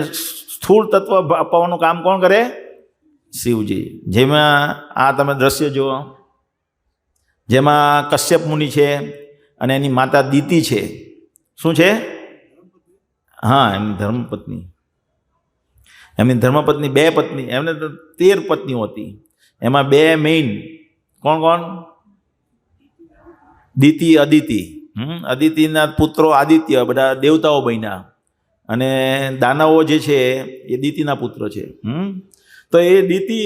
A: સ્થૂળ તત્વ અપાવવાનું કામ કોણ કરે? શિવજી. જેમાં આ તમે દ્રશ્ય જુઓ, જેમાં કશ્યપ મુનિ છે અને એની માતા દિતિ છે. શું છે? હા, એમની ધર્મપત્ની. એમની ધર્મપત્ની 2 પત્ની, એમને તો 13 પત્નીઓ હતી. એમાં 2 મેઇન કોણ? દિતિ, અદિતિ. અદિતિના પુત્રો આદિત્ય, બધા દેવતાઓ બન્યા, અને દાનવો જે છે એ દિતિના પુત્ર છે. તો એ દિતિ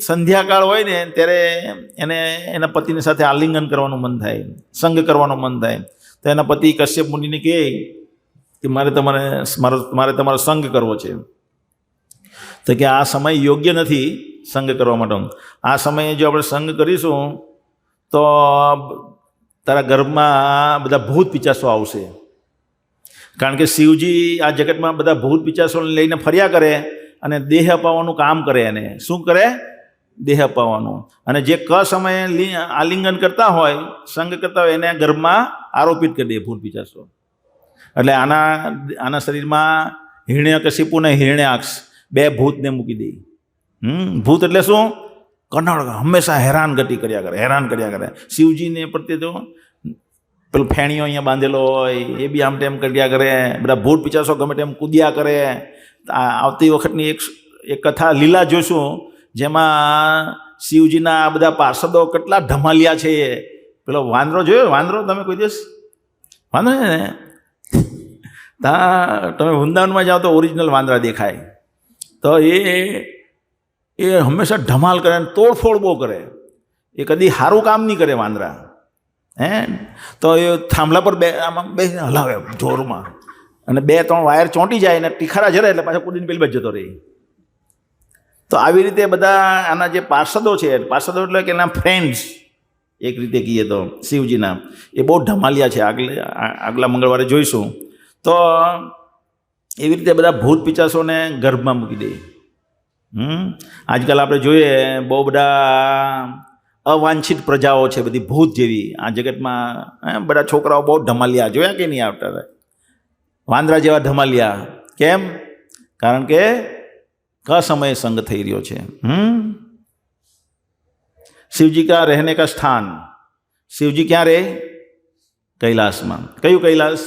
A: સંધ્યાકાળ હોય ને ત્યારે એને એના પતિની સાથે આલિંગન કરવાનું મન થાય, સંગ કરવાનું મન થાય. તો એના પતિ કશ્યપ મુનિને કહે કે મારે તમારો સંગ કરવો છે. તો કે આ સમય યોગ્ય નથી સંગ કરવા માટે. આ સમયે જો આપણે સંગ કરીશું તો તારા ગર્ભમાં બધા ભૂત પિચાસો આવશે. કારણ કે શિવજી આ જગતમાં બધા ભૂત પિચાસોને લઈને ફર્યા કરે અને દેહ અપાવવાનું કામ કરે. એને શું કરે? દેહ અપાવવાનું. અને જે સમયે આલિંગન કરતા હોય, સંગ કરતા હોય, એને ગર્ભમાં આરોપિત કરી દે ભૂત પિચાસો. એટલે આના શરીરમાં હિરણ્યકશિપુ ને હિરણ્યાક્ષ 2 ભૂતને મૂકી દે. ભૂત એટલે શું? કનડ, હંમેશા હેરાનગતિ કર્યા કરે. શિવજીને પ્રત્યે તો પેલું ફેણીઓ અહીંયા બાંધેલો હોય, એ બી આમ તેમ કર્યા કરે. બધા ભૂત પિચાસો ગમે તેમ કૂદ્યા કરે. આવતી વખતની એક કથા લીલા જોઈશું, જેમાં શિવજીના બધા પાર્ષદો કેટલા ધમાલિયા છે. પેલો વાંદરો જોયો? વાંદરો તમે કોઈ દિવસ? વાંદરો ને ત્યાં તમે વૃંદાવનમાં જાઓ તો ઓરિજિનલ વાંદરા દેખાય. તો એ હંમેશા ધમાલ કરે, તોડફોડ બહુ કરે. એ કદી સારું કામ નહીં કરે વાંદરા. તો એ થાંભલા પર બે હલાવે જોરમાં, અને 2-3 વાયર ચોંટી જાય ને ટીખારા જરે એટલે પાછા કૂદીને પેલી બાજુ જતો રહે. તો આવી રીતે બધા આના જે પાર્ષદો છે, પાર્ષદો એટલે કે એના ફ્રેન્ડ્સ એક રીતે કહીએ તો શિવજીના, એ બહુ ધમાલિયા છે. આગલા મંગળવારે જોઈશું. તો એવી રીતે બધા ભૂત પિચાસોને ગર્ભમાં મૂકી દે. આજકાલ આપણે જોઈએ બહુ બધા અવાંછિત પ્રજાઓ છે, બધી ભૂત જેવી આ જગતમાં. બધા છોકરાઓ બહુ ધમાલિયા જોયા કે નહીં આવતા? વાંદરા જેવા ધમાલિયા. કેમ? કારણ કે સમયે સંગ થઈ રહ્યો છે. શિવજી કા રહેને કા સ્થાન. શિવજી ક્યાં રહે? કૈલાસમાં. કયું કૈલાસ?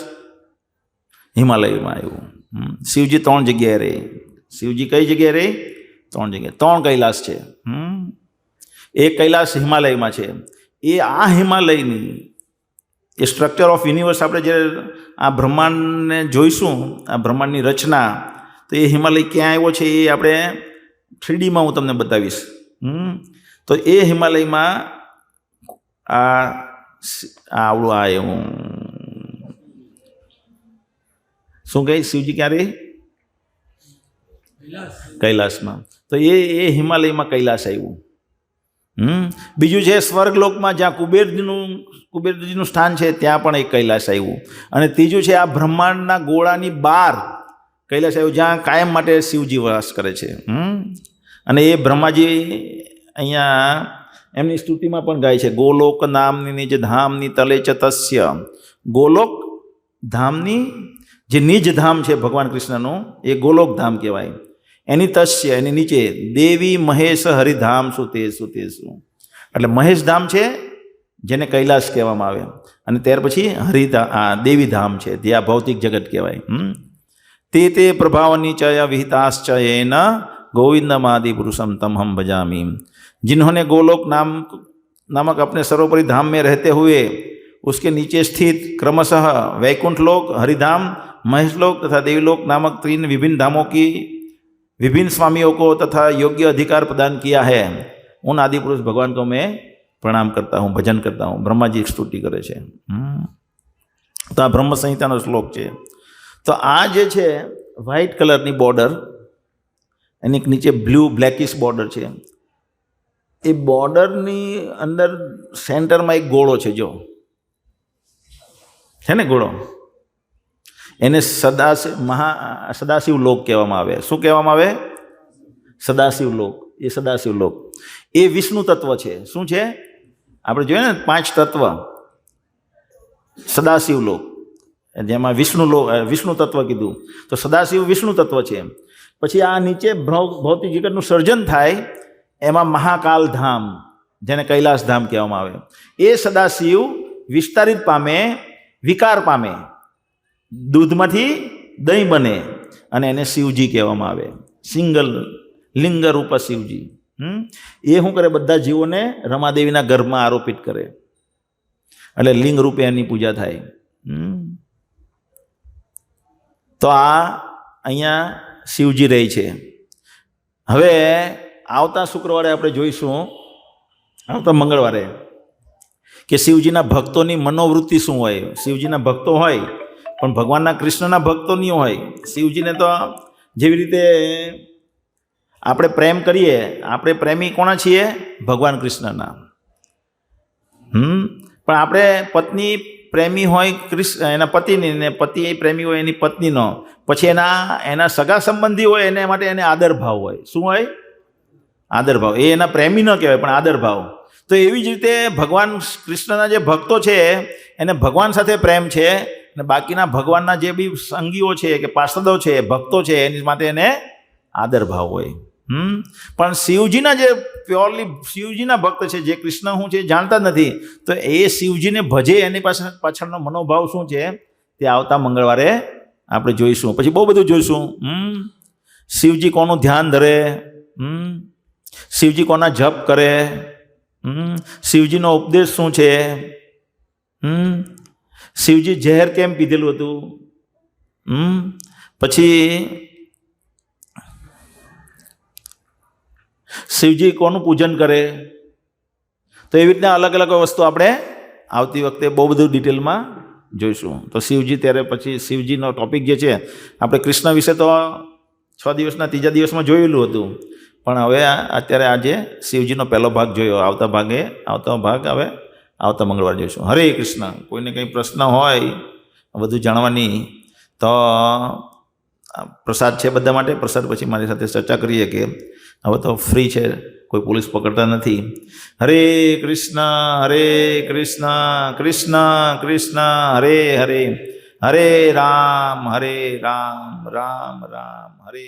A: હિમાલયમાં આવ્યું. શિવજી 3 જગ્યાએ રહે. શિવજી કઈ જગ્યાએ રહે? 3 જગ્યાએ. 3 કૈલાસ છે. એક કૈલાસ હિમાલયમાં છે. એ આ હિમાલયની એ સ્ટ્રક્ચર ઓફ યુનિવર્સ, આપણે જે આ બ્રહ્માંડને જોઈશું, આ બ્રહ્માંડની રચના, તો એ હિમાલય ક્યાં આવ્યો છે એ આપણે 3Dમાં હું તમને બતાવીશ. તો એ હિમાલયમાં આવડું એવું શું કહે? શિવજી ક્યાં રહે? કૈલાસમાં. તો એ હિમાલયમાં કૈલાસ આવ્યું. બીજું છે સ્વર્ગલોકમાં, જ્યાં કુબેરજીનું સ્થાન છે, ત્યાં પણ એક કૈલાસ આવ્યું. અને ત્રીજું છે આ બ્રહ્માંડના ગોળાની બહાર કૈલાસ આવ્યું, જ્યાં કાયમ માટે શિવજી વાસ કરે છે. અને એ બ્રહ્માજી અહીંયા એમની સ્તુતિમાં પણ ગાય છે, ગોલોક નામની નિજ ધામની તલે ચ તસ્ય. ગોલોક ધામની જે નિજ ધામ છે ભગવાન કૃષ્ણનું, એ ગોલોક ધામ કહેવાય. એની તસ્ય, એની નીચે દેવી મહેશ હરિધામ સુતેસુ. એટલે મહેશ ધામ છે જેને કૈલાસ કહેવામાં આવે, અને ત્યાર પછી દેવી ધામ છે, ત્યાં ભૌતિક જગત કહેવાય. તે પ્રભાવની ચય વિહિતાશ્ચ એન ગોવિંદમાદિ પુરુષમ તમહમ ભજામી. जिन्होंने गोलोक नाम नामक अपने सर्वोपरि धाम में रहते हुए उसके नीचे स्थित क्रमशः वैकुंठ लोक, हरिधाम, महेशलोक तथा देवीलोक नामक 3 विभिन्न धामों की विभिन्न स्वामियों को तथा योग्य अधिकार प्रदान किया है। उन आदि पुरुष भगवान को मैं प्रणाम करता हूँ, भजन करता हूँ। ब्रह्मा जी स्तुति करे छे। तो आ ब्रह्म संहिताનો શ્લોક છે। તો આ જે છે વ્હાઇટ કલરની બોર્ડર, એની નીચે બ્લુ બ્લેકિશ બોર્ડર છે, એ બોર્ડરની અંદર સેન્ટરમાં એક ગોળો છે, જો છે ને ગોળો, એને સદાશિવ લોક કહેવામાં આવે। શું કહેવામાં આવે? સદાશિવ લોક। એ સદાશિવ લોક એ વિષ્ણુ તત્વ છે। શું છે? આપણે જોઈએ ને 5 તત્વ, સદાશિવ લોક જેમાં વિષ્ણુ તત્વ કીધું, તો સદાશિવ વિષ્ણુ તત્વ છે। પછી આ નીચે ભૌતિક જગતનું સર્જન થાય એમાં મહાકાલ ધામ, જેને કૈલાસ ધામ કહેવામાં આવે, એ સદાશિવ વિસ્તારિત પામે, વિકાર પામે, દૂધમાંથી દહીં બને અને એને શિવજી કહેવામાં આવે। સિંગલ લિંગ રૂપ શિવજી। એ શું કરે? બધા જીવોને રમાદેવીના ગર્ભમાં આરોપિત કરે, એટલે લિંગ રૂપે એની પૂજા થાય। તો આ અહીંયા શિવજી રહે છે। હવે આવતા શુક્રવારે આપણે જોઈશું, આવતા મંગળવારે, કે શિવજીના ભક્તોની મનોવૃત્તિ શું હોય। શિવજીના ભક્તો હોય પણ ભગવાનના કૃષ્ણના ભક્તો નહીં હોય। શિવજીને તો જેવી રીતે આપણે પ્રેમ કરીએ, આપણે પ્રેમી કોના છીએ? ભગવાન કૃષ્ણના। પણ આપણે પત્ની પ્રેમી હોય એના પતિની, ને પતિ પ્રેમી હોય એની પત્નીનો, પછી એના સગા સંબંધી હોય એને માટે એને આદર ભાવ હોય। શું હોય? આદર ભાવ। એ એના પ્રેમી ન કહેવાય પણ આદર ભાવ। તો એવી જ રીતે ભગવાન કૃષ્ણના જે ભક્તો છે એને ભગવાન સાથે પ્રેમ છે, અને બાકીના ભગવાનના જે બી સંગીઓ છે કે પાર્ષદો છે, ભક્તો છે, એની માટે એને આદર ભાવ હોય। પણ શિવજીના જે પ્યોરલી શિવજીના ભક્ત છે, જે કૃષ્ણ શું છે જાણતા નથી, તો એ શિવજીને ભજે એની પાછળનો મનોભાવ શું છે તે આવતા મંગળવારે આપણે જોઈશું। પછી બહુ બધું જોઈશું। શિવજી કોનું ધ્યાન ધરે, શિવજી કોના જપ કરે, શિવજીનો ઉપદેશ શું છે, શિવજી ઝેર કેમ પીધેલું હતું, પછી શિવજી કોનું પૂજન કરે। તો એવી રીતના અલગ અલગ વસ્તુ આપણે આવતી વખતે બહુ બધું ડિટેલમાં જોઈશું। તો શિવજી ત્યારે પછી શિવજીનો ટોપિક જે છે, આપણે કૃષ્ણ વિશે તો 6 દિવસના ત્રીજા દિવસમાં જોયેલું હતું, પણ હવે અત્યારે આજે શિવજીનો પહેલો ભાગ જોયો। આવતો ભાગ હવે આવતા મંગળવારે જોઈશું। હરે કૃષ્ણ। કોઈને કંઈ પ્રશ્ન હોય વધુ જાણવાની તો પ્રસાદ છે બધા માટે। પ્રસાદ પછી મારી સાથે ચર્ચા કરીએ કે હવે તો ફ્રી છે, કોઈ પોલીસ પકડતા નથી। હરે કૃષ્ણ કૃષ્ણ કૃષ્ણ હરે હરે, હરે રામ રામ રામ હરે